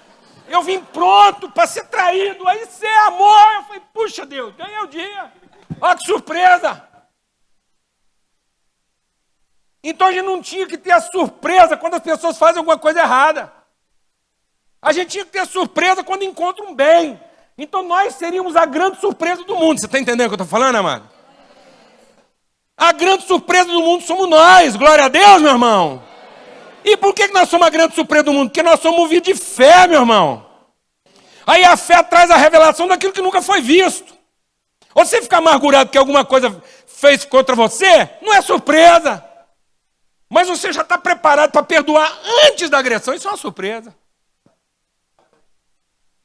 Eu vim pronto para ser traído. Aí você é amor. Eu falei, puxa Deus, ganhei o dia. Olha que surpresa. Então a gente não tinha que ter a surpresa quando as pessoas fazem alguma coisa errada. A gente tinha que ter surpresa quando encontra um bem. Então nós seríamos a grande surpresa do mundo. Você está entendendo o que eu estou falando, amado? A grande surpresa do mundo somos nós. Glória a Deus, meu irmão. E por que nós somos a grande surpresa do mundo? Porque nós somos movidos de fé, meu irmão. Aí a fé traz a revelação daquilo que nunca foi visto. Ou você fica amargurado que alguma coisa fez contra você, não é surpresa. Mas você já está preparado para perdoar antes da agressão. Isso é uma surpresa.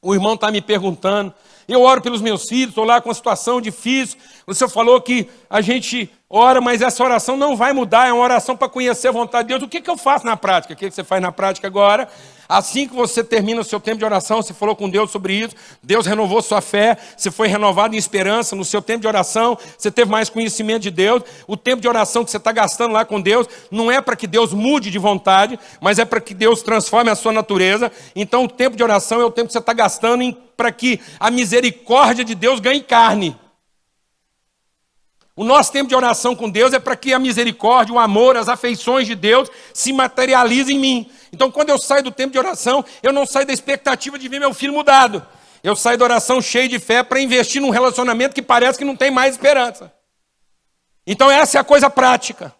O irmão está me perguntando. Eu oro pelos meus filhos, estou lá com uma situação difícil. O senhor falou que a gente ora, mas essa oração não vai mudar. É uma oração para conhecer a vontade de Deus. O que eu faço na prática? O que você faz na prática agora? Assim que você termina o seu tempo de oração, você falou com Deus sobre isso, Deus renovou sua fé, você foi renovado em esperança no seu tempo de oração, você teve mais conhecimento de Deus. O tempo de oração que você está gastando lá com Deus não é para que Deus mude de vontade, mas é para que Deus transforme a sua natureza. Então o tempo de oração é o tempo que você está gastando para que a misericórdia de Deus ganhe carne. O nosso tempo de oração com Deus é para que a misericórdia, o amor, as afeições de Deus se materializem em mim. Então, quando eu saio do tempo de oração, eu não saio da expectativa de ver meu filho mudado. Eu saio da oração cheio de fé para investir num relacionamento que parece que não tem mais esperança. Então, essa é a coisa prática.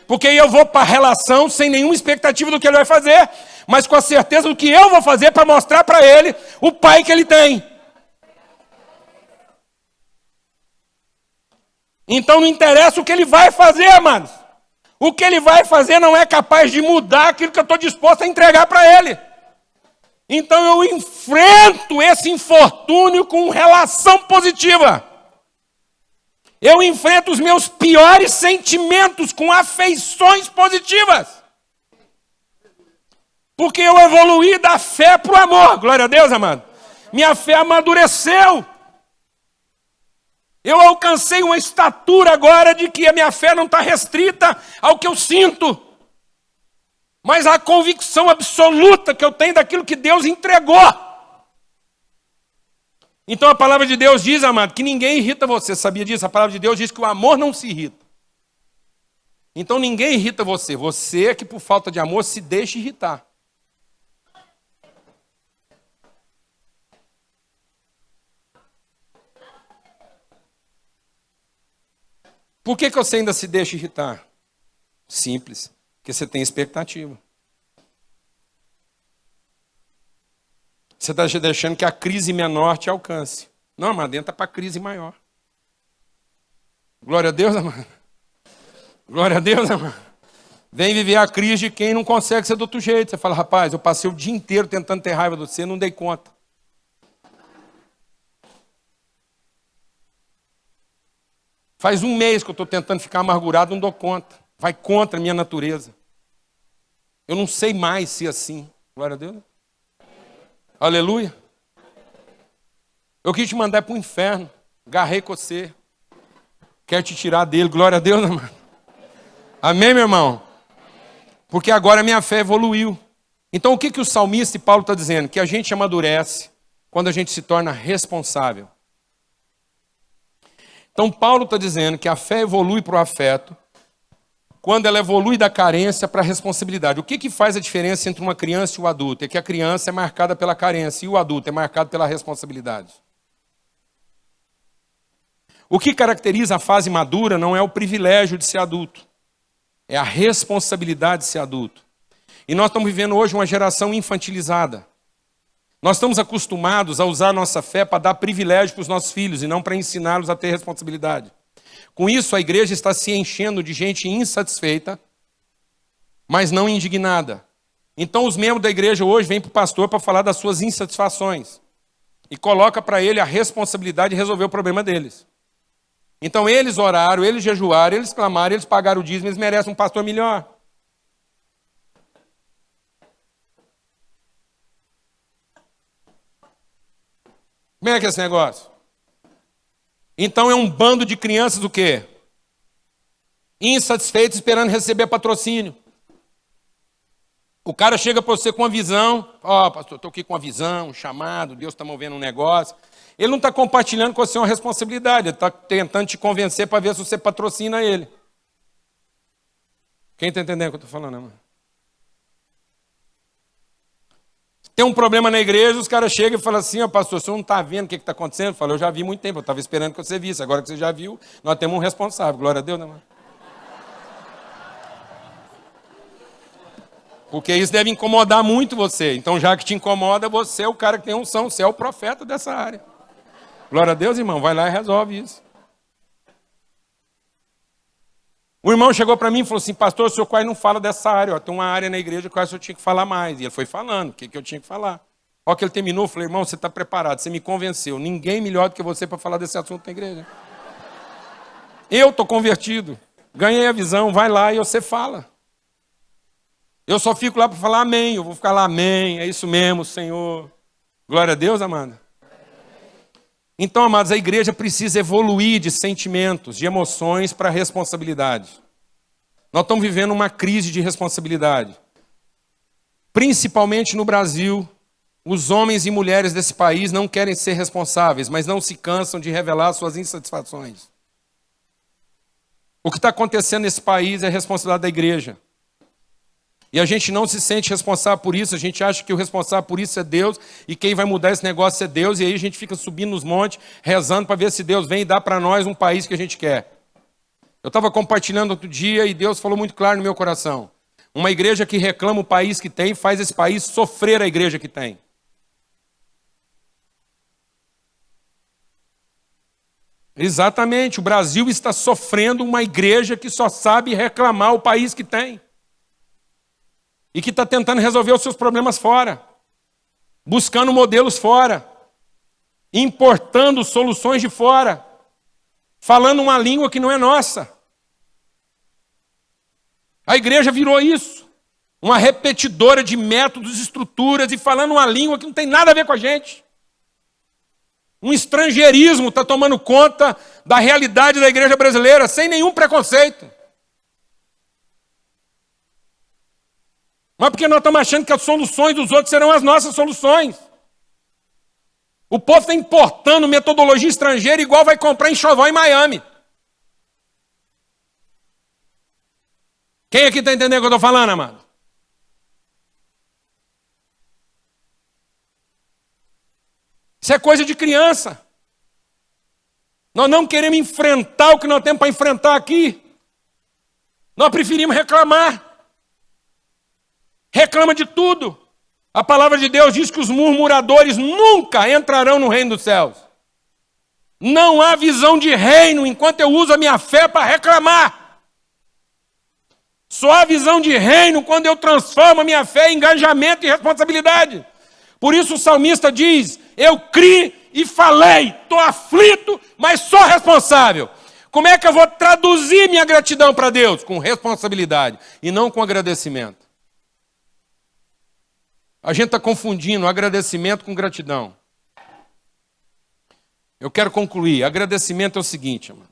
Porque eu vou para a relação sem nenhuma expectativa do que ele vai fazer, mas com a certeza do que eu vou fazer para mostrar para ele o pai que ele tem. Então não interessa o que ele vai fazer, amados. O que ele vai fazer não é capaz de mudar aquilo que eu estou disposto a entregar para ele. Então eu enfrento esse infortúnio com relação positiva. Eu enfrento os meus piores sentimentos com afeições positivas. Porque eu evoluí da fé para o amor. Glória a Deus, amado. Minha fé amadureceu. Eu alcancei uma estatura agora de que a minha fé não está restrita ao que eu sinto, mas à convicção absoluta que eu tenho daquilo que Deus entregou. Então a palavra de Deus diz, amado, que ninguém irrita você. Sabia disso? A palavra de Deus diz que o amor não se irrita. Então ninguém irrita você. Você é que por falta de amor se deixa irritar. Por que você ainda se deixa irritar? Simples, porque você tem expectativa. Você está deixando que a crise menor te alcance. Não, mas entra para a crise maior. Glória a Deus, amado. Glória a Deus, amado. Vem viver a crise de quem não consegue ser do outro jeito. Você fala, rapaz, eu passei o dia inteiro tentando ter raiva de você, não dei conta. Faz um mês que eu estou tentando ficar amargurado, não dou conta. Vai contra a minha natureza. Eu não sei mais ser assim. Glória a Deus. Aleluia. Eu quis te mandar para o inferno. Agarrei com você. Quero te tirar dele. Glória a Deus, amado. Amém, meu irmão? Porque agora a minha fé evoluiu. Então o que o salmista e Paulo está dizendo? Que a gente amadurece quando a gente se torna responsável. Então Paulo está dizendo que a fé evolui para o afeto quando ela evolui da carência para a responsabilidade. O que faz a diferença entre uma criança e o adulto? É que a criança é marcada pela carência e o adulto é marcado pela responsabilidade. O que caracteriza a fase madura não é o privilégio de ser adulto, é a responsabilidade de ser adulto. E nós estamos vivendo hoje uma geração infantilizada. Nós estamos acostumados a usar a nossa fé para dar privilégio para os nossos filhos e não para ensiná-los a ter responsabilidade. Com isso, a igreja está se enchendo de gente insatisfeita, mas não indignada. Então os membros da igreja hoje vêm para o pastor para falar das suas insatisfações. E coloca para ele a responsabilidade de resolver o problema deles. Então eles oraram, eles jejuaram, eles clamaram, eles pagaram o dízimo, eles merecem um pastor melhor. Como é que é esse negócio? Então é um bando de crianças o quê? Insatisfeitos, esperando receber patrocínio. O cara chega para você com uma visão, pastor, estou aqui com uma visão, um chamado, Deus está movendo um negócio. Ele não está compartilhando com você uma responsabilidade, ele está tentando te convencer para ver se você patrocina ele. Quem está entendendo o que eu estou falando, mano? Tem um problema na igreja, os caras chegam e falam assim, pastor, você não está vendo o que está acontecendo? Eu falo, eu já vi muito tempo, eu estava esperando que você visse, agora que você já viu, nós temos um responsável, glória a Deus, né, mano? Porque isso deve incomodar muito você. Então, já que te incomoda, você é o cara que tem unção, você é o profeta dessa área. Glória a Deus, irmão, vai lá e resolve isso. O irmão chegou para mim e falou assim, pastor, o senhor quase não fala dessa área, tem uma área na igreja que eu acho que eu tinha que falar mais. E ele foi falando o que eu tinha que falar. Ó que ele terminou, eu falei, irmão, você está preparado, você me convenceu. Ninguém melhor do que você para falar desse assunto na igreja. Eu estou convertido, ganhei a visão, vai lá e você fala. Eu só fico lá para falar amém, eu vou ficar lá, amém, é isso mesmo, Senhor. Glória a Deus, amada. Então, amados, a igreja precisa evoluir de sentimentos, de emoções para responsabilidade. Nós estamos vivendo uma crise de responsabilidade. Principalmente no Brasil, os homens e mulheres desse país não querem ser responsáveis, mas não se cansam de revelar suas insatisfações. O que está acontecendo nesse país é a responsabilidade da igreja. E a gente não se sente responsável por isso, a gente acha que o responsável por isso é Deus, e quem vai mudar esse negócio é Deus, e aí a gente fica subindo nos montes, rezando para ver se Deus vem e dá para nós um país que a gente quer. Eu estava compartilhando outro dia e Deus falou muito claro no meu coração. Uma igreja que reclama o país que tem, faz esse país sofrer a igreja que tem. Exatamente, o Brasil está sofrendo uma igreja que só sabe reclamar o país que tem. E que está tentando resolver os seus problemas fora, buscando modelos fora, importando soluções de fora, falando uma língua que não é nossa. A igreja virou isso, uma repetidora de métodos, estruturas, e falando uma língua que não tem nada a ver com a gente. Um estrangeirismo está tomando conta da realidade da igreja brasileira, sem nenhum preconceito. Mas porque nós estamos achando que as soluções dos outros serão as nossas soluções. O povo está importando metodologia estrangeira igual vai comprar enxoval em Miami. Quem aqui está entendendo o que eu estou falando, amado? Isso é coisa de criança. Nós não queremos enfrentar o que nós temos para enfrentar aqui. Nós preferimos reclamar. Reclama de tudo. A palavra de Deus diz que os murmuradores nunca entrarão no reino dos céus. Não há visão de reino enquanto eu uso a minha fé para reclamar. Só há visão de reino quando eu transformo a minha fé em engajamento e responsabilidade. Por isso o salmista diz, eu criei e falei, estou aflito, mas sou responsável. Como é que eu vou traduzir minha gratidão para Deus? Com responsabilidade e não com agradecimento. A gente está confundindo agradecimento com gratidão. Eu quero concluir. Agradecimento é o seguinte, mano.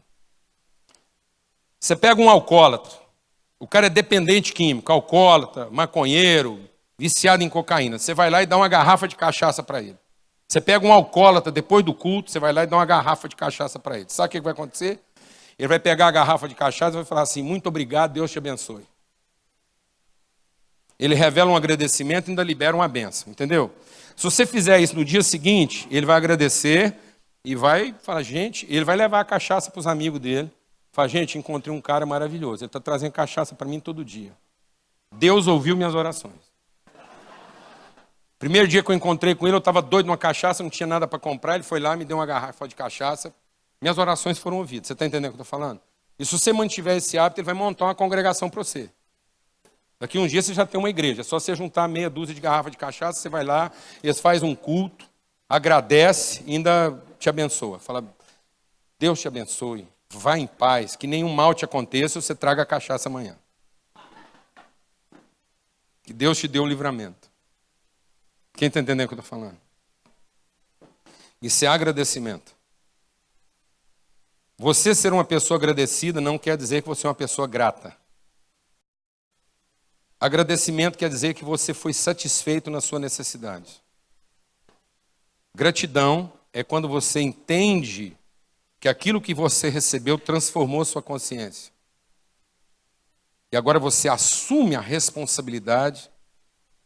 Você pega um alcoólatra, o cara é dependente químico, alcoólatra, maconheiro, viciado em cocaína. Você vai lá e dá uma garrafa de cachaça para ele. Você pega um alcoólatra depois do culto, você vai lá e dá uma garrafa de cachaça para ele. Sabe o que vai acontecer? Ele vai pegar a garrafa de cachaça e vai falar assim, muito obrigado, Deus te abençoe. Ele revela um agradecimento e ainda libera uma bênção, entendeu? Se você fizer isso no dia seguinte, ele vai agradecer e vai falar, gente, ele vai levar a cachaça para os amigos dele. Fala, gente, encontrei um cara maravilhoso, ele está trazendo cachaça para mim todo dia. Deus ouviu minhas orações. Primeiro dia que eu encontrei com ele, eu estava doido numa cachaça, não tinha nada para comprar, ele foi lá, me deu uma garrafa de cachaça, minhas orações foram ouvidas. Você está entendendo o que eu estou falando? E se você mantiver esse hábito, ele vai montar uma congregação para você. Daqui uns dias você já tem uma igreja. É só você juntar meia dúzia de garrafas de cachaça, você vai lá, eles fazem um culto, agradece e ainda te abençoa. Fala, Deus te abençoe, vá em paz, que nenhum mal te aconteça, você traga a cachaça amanhã. Que Deus te dê o livramento. Quem está entendendo o que eu estou falando? Isso é agradecimento. Você ser uma pessoa agradecida não quer dizer que você é uma pessoa grata. Agradecimento quer dizer que você foi satisfeito na sua necessidade. Gratidão é quando você entende que aquilo que você recebeu transformou sua consciência. E agora você assume a responsabilidade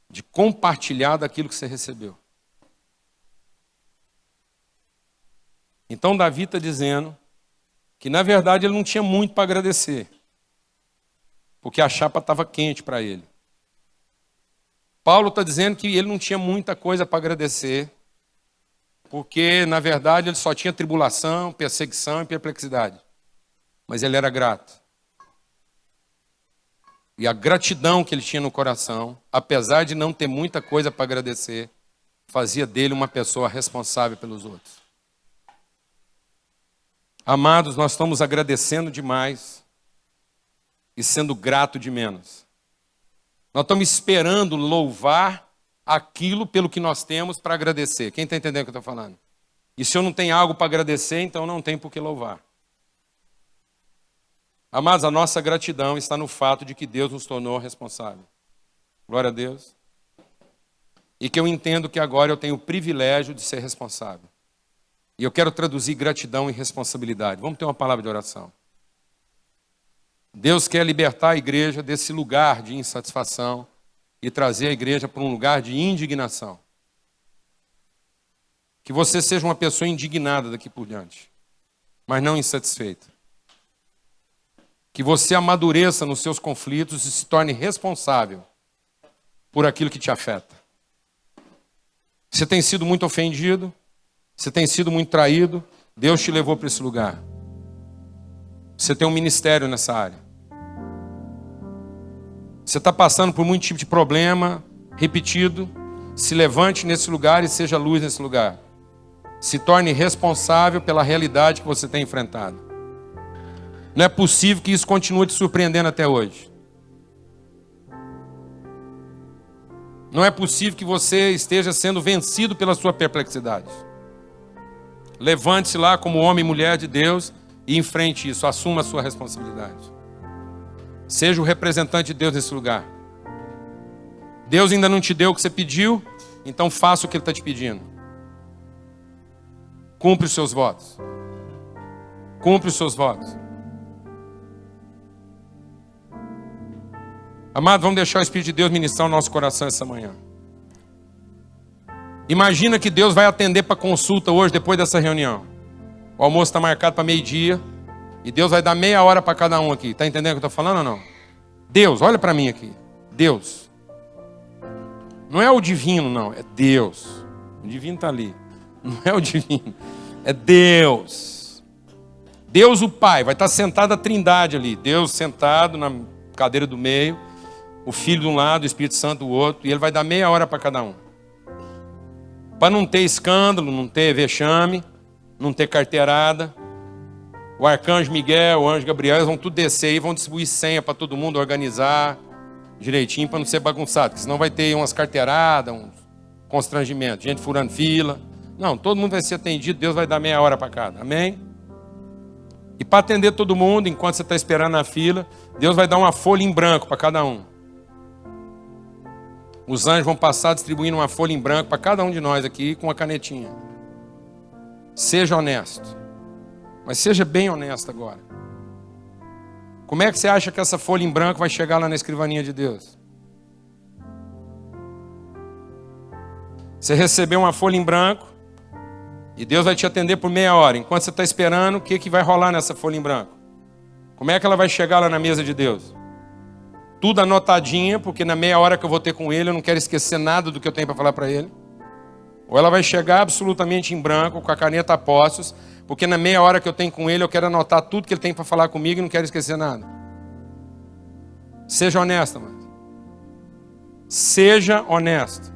de compartilhar daquilo que você recebeu. Então Davi está dizendo que na verdade ele não tinha muito para agradecer. Porque a chapa estava quente para ele. Paulo está dizendo que ele não tinha muita coisa para agradecer, porque, na verdade, ele só tinha tribulação, perseguição e perplexidade. Mas ele era grato. E a gratidão que ele tinha no coração, apesar de não ter muita coisa para agradecer, fazia dele uma pessoa responsável pelos outros. Amados, nós estamos agradecendo demais e sendo grato de menos. Nós estamos esperando louvar aquilo pelo que nós temos para agradecer. Quem está entendendo o que eu estou falando? E se eu não tenho algo para agradecer, então não tem por que louvar. Amados, a nossa gratidão está no fato de que Deus nos tornou responsável. Glória a Deus. E que eu entendo que agora eu tenho o privilégio de ser responsável. E eu quero traduzir gratidão em responsabilidade. Vamos ter uma palavra de oração. Deus quer libertar a igreja desse lugar de insatisfação e trazer a igreja para um lugar de indignação. Que você seja uma pessoa indignada daqui por diante, mas não insatisfeita. Que você amadureça nos seus conflitos e se torne responsável por aquilo que te afeta. Você tem sido muito ofendido, você tem sido muito traído, Deus te levou para esse lugar. Você tem um ministério nessa área. Você está passando por muito tipo de problema repetido. Se levante nesse lugar e seja luz nesse lugar. Se torne responsável pela realidade que você tem enfrentado. Não é possível que isso continue te surpreendendo até hoje. Não é possível que você esteja sendo vencido pela sua perplexidade. Levante-se lá como homem e mulher de Deus e enfrente isso. Assuma a sua responsabilidade. Seja o representante de Deus nesse lugar. Deus ainda não te deu o que você pediu, então faça o que Ele está te pedindo. Cumpre os seus votos. Cumpre os seus votos. Amado, vamos deixar o Espírito de Deus ministrar o nosso coração essa manhã. Imagina que Deus vai atender para consulta hoje, depois dessa reunião. O almoço está marcado para meio-dia. E Deus vai dar meia hora para cada um aqui. Está entendendo o que eu estou falando ou não? Deus, olha para mim aqui. Deus. Não é o divino, não. É Deus. O divino está ali. Não é o divino. É Deus. Deus o Pai. Vai estar sentado a trindade ali. Deus sentado na cadeira do meio. O Filho de um lado, o Espírito Santo do outro. E Ele vai dar meia hora para cada um. Para não ter escândalo, não ter vexame, não ter carteirada. O arcanjo Miguel, o anjo Gabriel, eles vão tudo descer e vão distribuir senha para todo mundo organizar direitinho para não ser bagunçado. Porque senão vai ter umas carteiradas, uns constrangimentos, gente furando fila. Não, todo mundo vai ser atendido, Deus vai dar meia hora para cada. Amém? E para atender todo mundo, enquanto você está esperando na fila, Deus vai dar uma folha em branco para cada um. Os anjos vão passar distribuindo uma folha em branco para cada um de nós aqui com uma canetinha. Seja honesto. Mas seja bem honesto agora. Como é que você acha que essa folha em branco vai chegar lá na escrivaninha de Deus? Você recebeu uma folha em branco e Deus vai te atender por meia hora. Enquanto você está esperando, o que vai rolar nessa folha em branco? Como é que ela vai chegar lá na mesa de Deus? Tudo anotadinha, porque na meia hora que eu vou ter com Ele, eu não quero esquecer nada do que eu tenho para falar para Ele. Ou ela vai chegar absolutamente em branco, com a caneta a postos, porque na meia hora que eu tenho com Ele, eu quero anotar tudo que Ele tem para falar comigo e não quero esquecer nada. Seja honesto, mano. Seja honesto.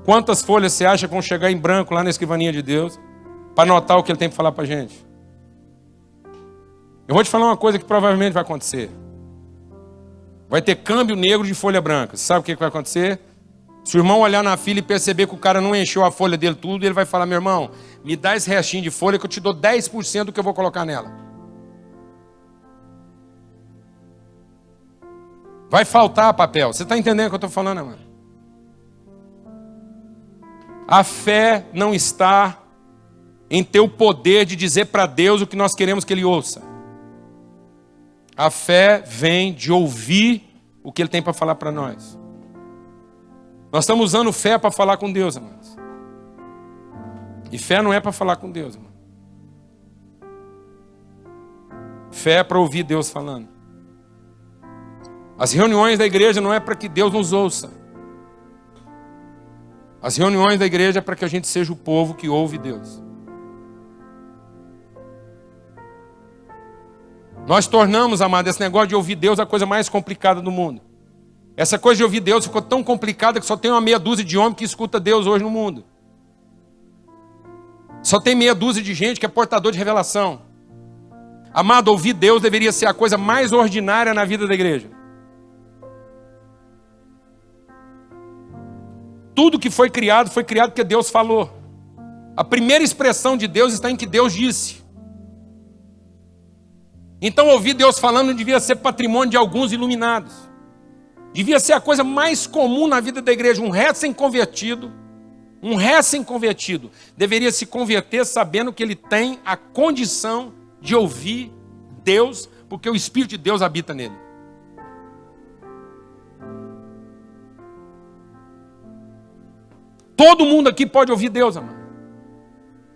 Quantas folhas você acha que vão chegar em branco lá na escrivaninha de Deus para anotar o que Ele tem para falar para a gente? Eu vou te falar uma coisa que provavelmente vai acontecer. Vai ter câmbio negro de folha branca. Você sabe o que vai acontecer? Se o irmão olhar na fila e perceber que o cara não encheu a folha dele tudo, ele vai falar: meu irmão, me dá esse restinho de folha que eu te dou 10% do que eu vou colocar nela. Vai faltar papel. Você está entendendo o que eu estou falando, mano? A fé não está em ter o poder de dizer para Deus o que nós queremos que Ele ouça. A fé vem de ouvir o que Ele tem para falar para nós. Nós estamos usando fé para falar com Deus, amados. E fé não é para falar com Deus, irmão. Fé é para ouvir Deus falando. As reuniões da igreja não é para que Deus nos ouça. As reuniões da igreja é para que a gente seja o povo que ouve Deus. Nós tornamos, amado, esse negócio de ouvir Deus a coisa mais complicada do mundo. Essa coisa de ouvir Deus ficou tão complicada que só tem uma meia dúzia de homens que escuta Deus hoje no mundo. Só tem meia dúzia de gente que é portador de revelação. Amado, ouvir Deus deveria ser a coisa mais ordinária na vida da igreja. Tudo que foi criado porque Deus falou. A primeira expressão de Deus está em que Deus disse. Então ouvir Deus falando não devia ser patrimônio de alguns iluminados. Devia ser a coisa mais comum na vida da igreja. Um recém-convertido deveria se converter sabendo que ele tem a condição de ouvir Deus, porque o Espírito de Deus habita nele. Todo mundo aqui pode ouvir Deus, amado.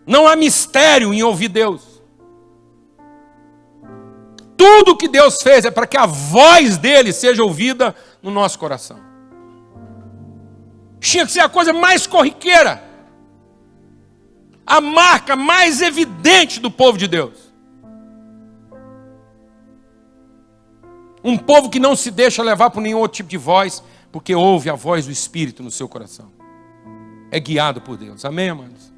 Não há mistério em ouvir Deus. Tudo que Deus fez é para que a voz dele seja ouvida no nosso coração. Tinha que ser a coisa mais corriqueira. A marca mais evidente do povo de Deus. Um povo que não se deixa levar por nenhum outro tipo de voz, porque ouve a voz do Espírito no seu coração. É guiado por Deus. Amém, amados?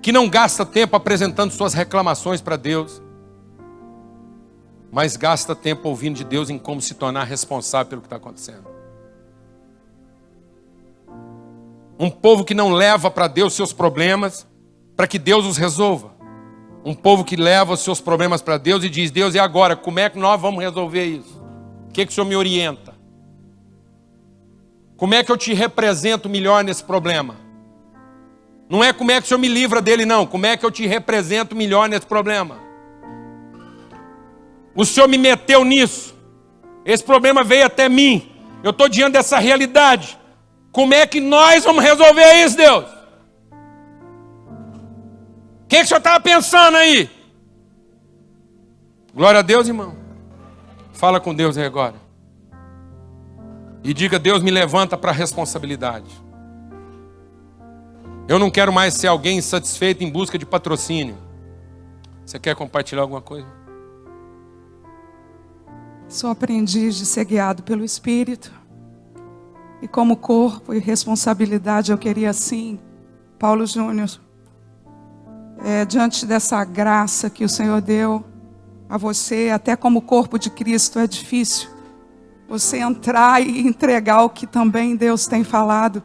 Que não gasta tempo apresentando suas reclamações para Deus, mas gasta tempo ouvindo de Deus em como se tornar responsável pelo que está acontecendo. Um povo que não leva para Deus seus problemas, para que Deus os resolva. Um povo que leva os seus problemas para Deus e diz: Deus, e agora? Como é que nós vamos resolver isso? O que o Senhor me orienta? Como é que eu te represento melhor nesse problema? Não é como é que o Senhor me livra dele, não. Como é que eu te represento melhor nesse problema? O Senhor me meteu nisso. Esse problema veio até mim. Eu estou diante dessa realidade. Como é que nós vamos resolver isso, Deus? O que o Senhor estava pensando aí? Glória a Deus, irmão. Fala com Deus aí agora. E diga: Deus, me levanta para a responsabilidade. Eu não quero mais ser alguém insatisfeito em busca de patrocínio. Você quer compartilhar alguma coisa? Sou aprendiz de ser guiado pelo Espírito. E como corpo e responsabilidade, eu queria assim, Paulo Júnior, diante dessa graça que o Senhor deu a você, até como corpo de Cristo, é difícil você entrar e entregar o que também Deus tem falado.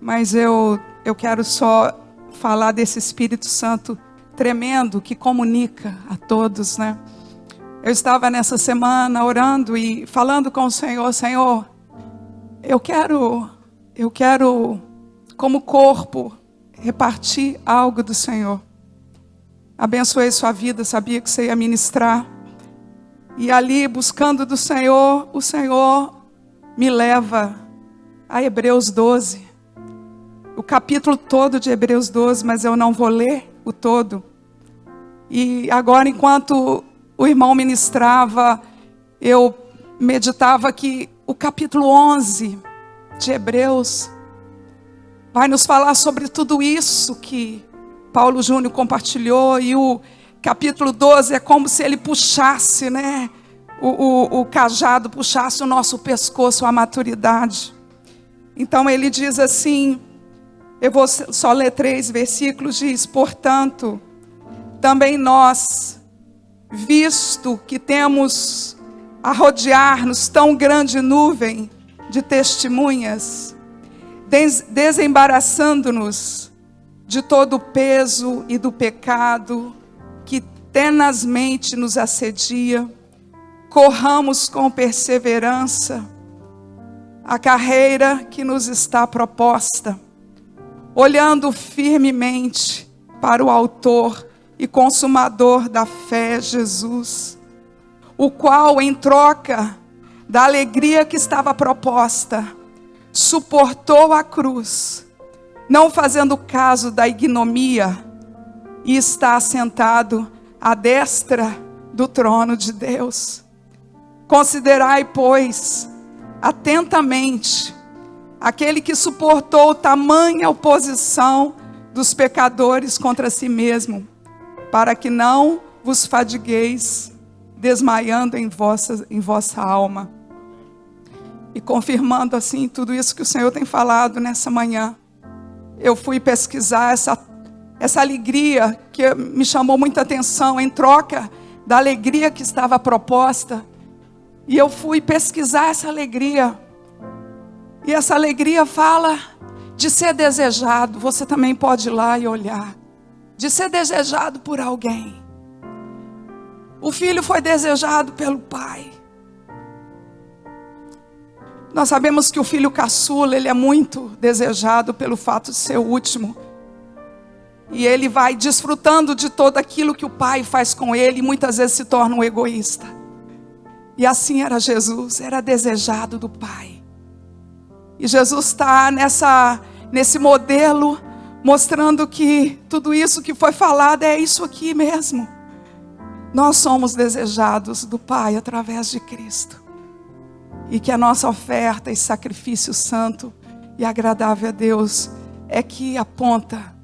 Mas eu quero só falar desse Espírito Santo tremendo que comunica a todos, né? Eu estava nessa semana orando e falando com o Senhor: Senhor, eu quero como corpo repartir algo do Senhor. Abençoei sua vida, sabia que você ia ministrar. E ali, buscando do Senhor, o Senhor me leva a Hebreus 12. O capítulo todo de Hebreus 12, mas eu não vou ler o todo. E agora, enquanto o irmão ministrava, eu meditava que o capítulo 11 de Hebreus vai nos falar sobre tudo isso que Paulo Júnior compartilhou. E o capítulo 12 é como se ele puxasse, né, o cajado puxasse o nosso pescoço à maturidade. Então ele diz assim, eu vou só ler 3 versículos, diz: portanto, também nós, visto que temos a rodear-nos tão grande nuvem de testemunhas, desembaraçando-nos de todo o peso e do pecado que tenazmente nos assedia, corramos com perseverança a carreira que nos está proposta, olhando firmemente para o autor e consumador da fé, Jesus, o qual, em troca da alegria que estava proposta, suportou a cruz, não fazendo caso da ignomia, e está assentado à destra do trono de Deus. Considerai, pois, atentamente aquele que suportou tamanha oposição dos pecadores contra si mesmo, para que não vos fadigueis, desmaiando em vossa alma. E confirmando assim tudo isso que o Senhor tem falado nessa manhã, eu fui pesquisar essa alegria que me chamou muita atenção, em troca da alegria que estava proposta. E eu fui pesquisar essa alegria. E essa alegria fala de ser desejado. Você também pode ir lá e olhar. De ser desejado por alguém. O filho foi desejado pelo pai. Nós sabemos que o filho caçula, ele é muito desejado pelo fato de ser o último. E ele vai desfrutando de todo aquilo que o pai faz com ele, e muitas vezes se torna um egoísta. E assim era Jesus, era desejado do pai. E Jesus está nesse modelo, mostrando que tudo isso que foi falado é isso aqui mesmo. Nós somos desejados do Pai através de Cristo. E que a nossa oferta e sacrifício santo e agradável a Deus é que aponta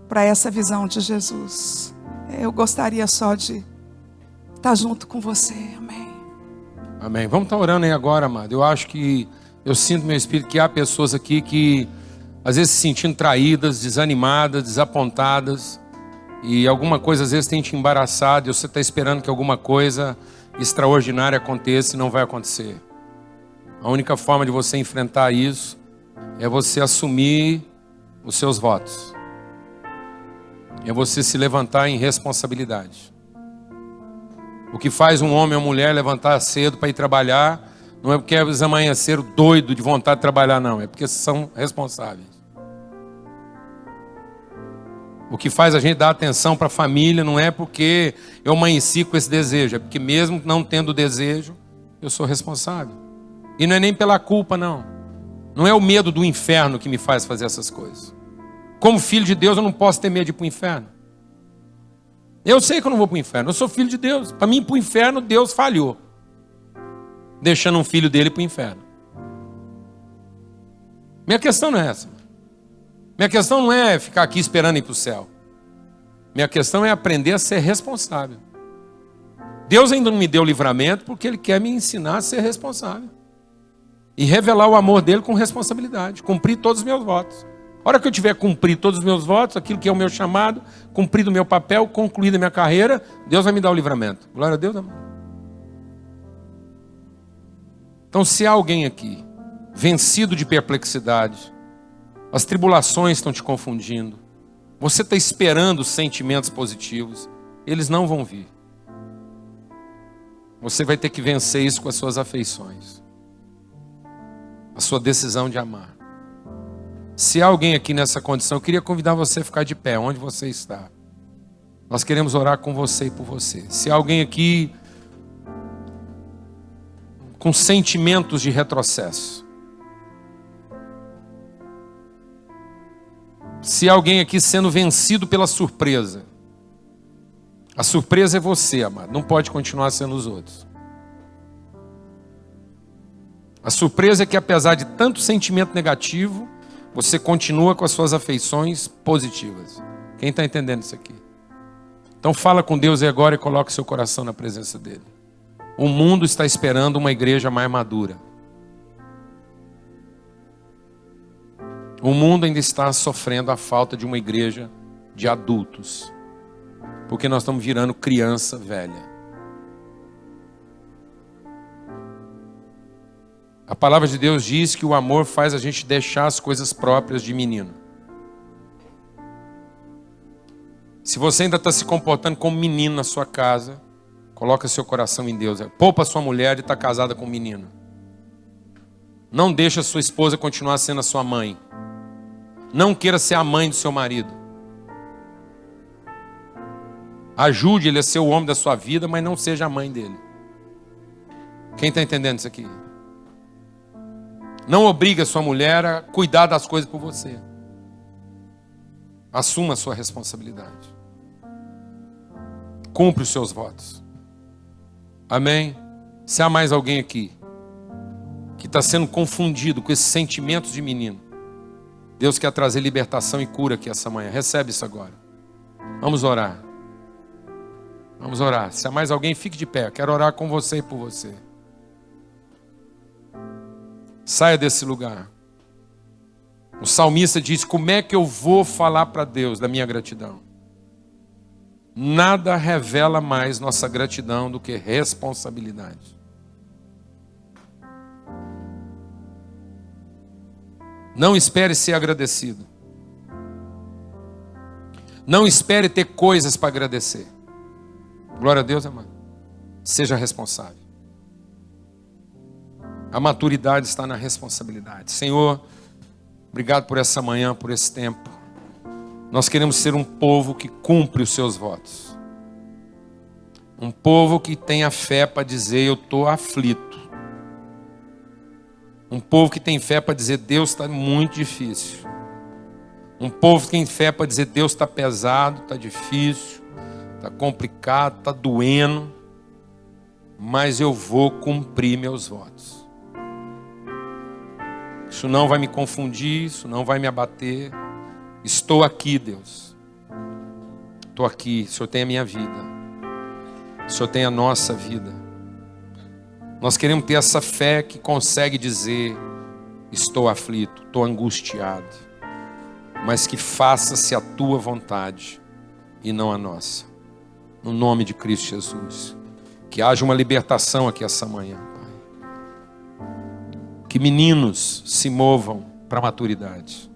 para essa visão de Jesus. Eu gostaria só de estar junto com você. Amém. Amém. Vamos estar orando aí agora, amado. Eu sinto no meu espírito que há pessoas aqui que às vezes se sentindo traídas, desanimadas, desapontadas, e alguma coisa às vezes tem te embaraçado, e você está esperando que alguma coisa extraordinária aconteça e não vai acontecer. A única forma de você enfrentar isso é você assumir os seus votos. É você se levantar em responsabilidade. O que faz um homem ou mulher levantar cedo para ir trabalhar, não é porque eles amanheceram doido de vontade de trabalhar, não. É porque são responsáveis. O que faz a gente dar atenção para a família não é porque eu amanheci com esse desejo. É porque mesmo não tendo desejo, eu sou responsável. E não é nem pela culpa, não. Não é o medo do inferno que me faz fazer essas coisas. Como filho de Deus, eu não posso ter medo de ir para o inferno. Eu sei que eu não vou para o inferno. Eu sou filho de Deus. Para mim, para o inferno, Deus falhou, deixando um filho dele para o inferno. Minha questão não é essa. Minha questão não é ficar aqui esperando ir para o céu. Minha questão é aprender a ser responsável. Deus ainda não me deu livramento porque Ele quer me ensinar a ser responsável. E revelar o amor dele com responsabilidade. Cumprir todos os meus votos. A hora que eu tiver cumprido todos os meus votos, aquilo que é o meu chamado, cumprido o meu papel, concluído a minha carreira, Deus vai me dar o livramento. Glória a Deus, amor. Então, se há alguém aqui vencido de perplexidade, as tribulações estão te confundindo, você está esperando sentimentos positivos, eles não vão vir. Você vai ter que vencer isso com as suas afeições, a sua decisão de amar. Se há alguém aqui nessa condição, eu queria convidar você a ficar de pé, onde você está. Nós queremos orar com você e por você. Se há alguém aqui com sentimentos de retrocesso, se há alguém aqui sendo vencido pela surpresa, a surpresa é você, amado, não pode continuar sendo os outros. A surpresa é que apesar de tanto sentimento negativo, você continua com as suas afeições positivas. Quem está entendendo isso aqui? Então fala com Deus aí agora e coloque seu coração na presença dEle. O mundo está esperando uma igreja mais madura. O mundo ainda está sofrendo a falta de uma igreja de adultos. Porque nós estamos virando criança velha. A palavra de Deus diz que o amor faz a gente deixar as coisas próprias de menino. Se você ainda está se comportando como menino na sua casa, coloca seu coração em Deus. Poupa sua mulher de estar casada com um menino. Não deixe a sua esposa continuar sendo a sua mãe. Não queira ser a mãe do seu marido. Ajude ele a ser o homem da sua vida, mas não seja a mãe dele. Quem está entendendo isso aqui? Não obrigue a sua mulher a cuidar das coisas por você. Assuma a sua responsabilidade. Cumpre os seus votos. Amém? Se há mais alguém aqui que está sendo confundido com esses sentimentos de menino, Deus quer trazer libertação e cura aqui essa manhã. Recebe isso agora. Vamos orar. Vamos orar. Se há mais alguém, fique de pé. Quero orar com você e por você. Saia desse lugar. O salmista diz: como é que eu vou falar para Deus da minha gratidão? Nada revela mais nossa gratidão do que responsabilidade. Não espere ser agradecido. Não espere ter coisas para agradecer. Glória a Deus, amado. Seja responsável. A maturidade está na responsabilidade. Senhor, obrigado por essa manhã, por esse tempo. Nós queremos ser um povo que cumpre os seus votos. Um povo que tenha fé para dizer: eu estou aflito. Um povo que tem fé para dizer: Deus está muito difícil. Um povo que tem fé para dizer: Deus está pesado, está difícil, está complicado, está doendo, mas eu vou cumprir meus votos. Isso não vai me confundir, isso não vai me abater. Estou aqui, Deus. Estou aqui. O Senhor tem a minha vida. O Senhor tem a nossa vida. Nós queremos ter essa fé que consegue dizer: estou aflito, estou angustiado, mas que faça-se a tua vontade e não a nossa. No nome de Cristo Jesus. Que haja uma libertação aqui essa manhã, Pai. Que meninos se movam para a maturidade.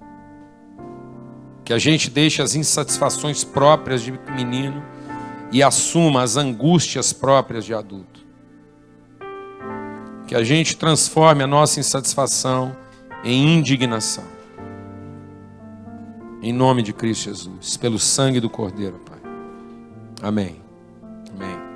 Que a gente deixe as insatisfações próprias de menino e assuma as angústias próprias de adulto. Que a gente transforme a nossa insatisfação em indignação. Em nome de Cristo Jesus. Pelo sangue do Cordeiro, Pai. Amém. Amém.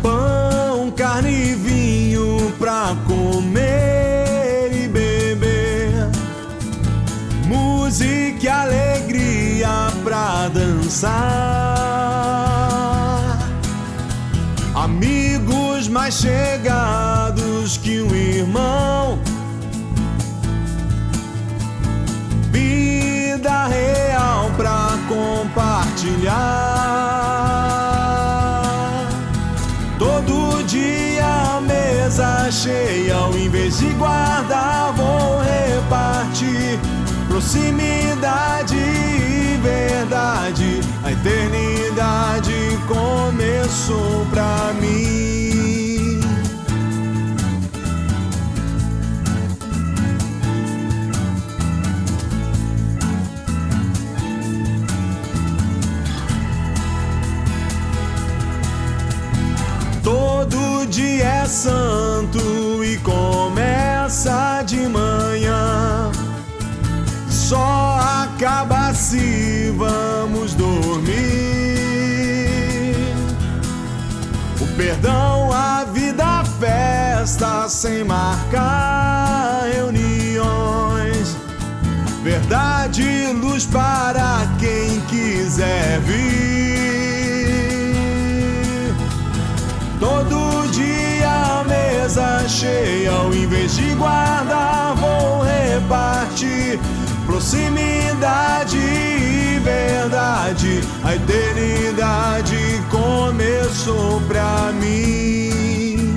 Pão, carne e vinho pra comer e beber, música e alegria pra dançar, amigos mais chegados que um irmão, vida real pra compartilhar. Todo dia a mesa cheia, ao invés de guardar, vou repartir. Proximidade e verdade, a eternidade começou pra mim. Todo dia é santo e começa de manhã. Só acaba se vamos dormir. O perdão, a vida, a festa sem marcar reuniões. Verdade e luz para quem quiser vir. cheia, ao invés de guardar, vou repartir. Proximidade e verdade, a eternidade começou pra mim.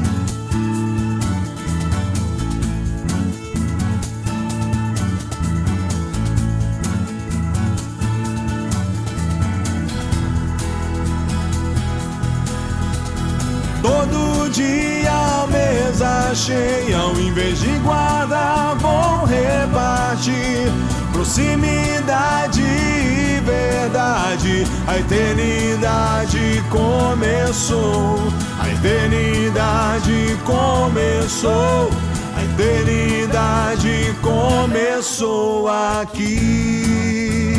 Todo dia mesa cheia, ao invés de guardar, vou repartir. Proximidade e verdade, a eternidade começou. A eternidade começou. A eternidade começou aqui.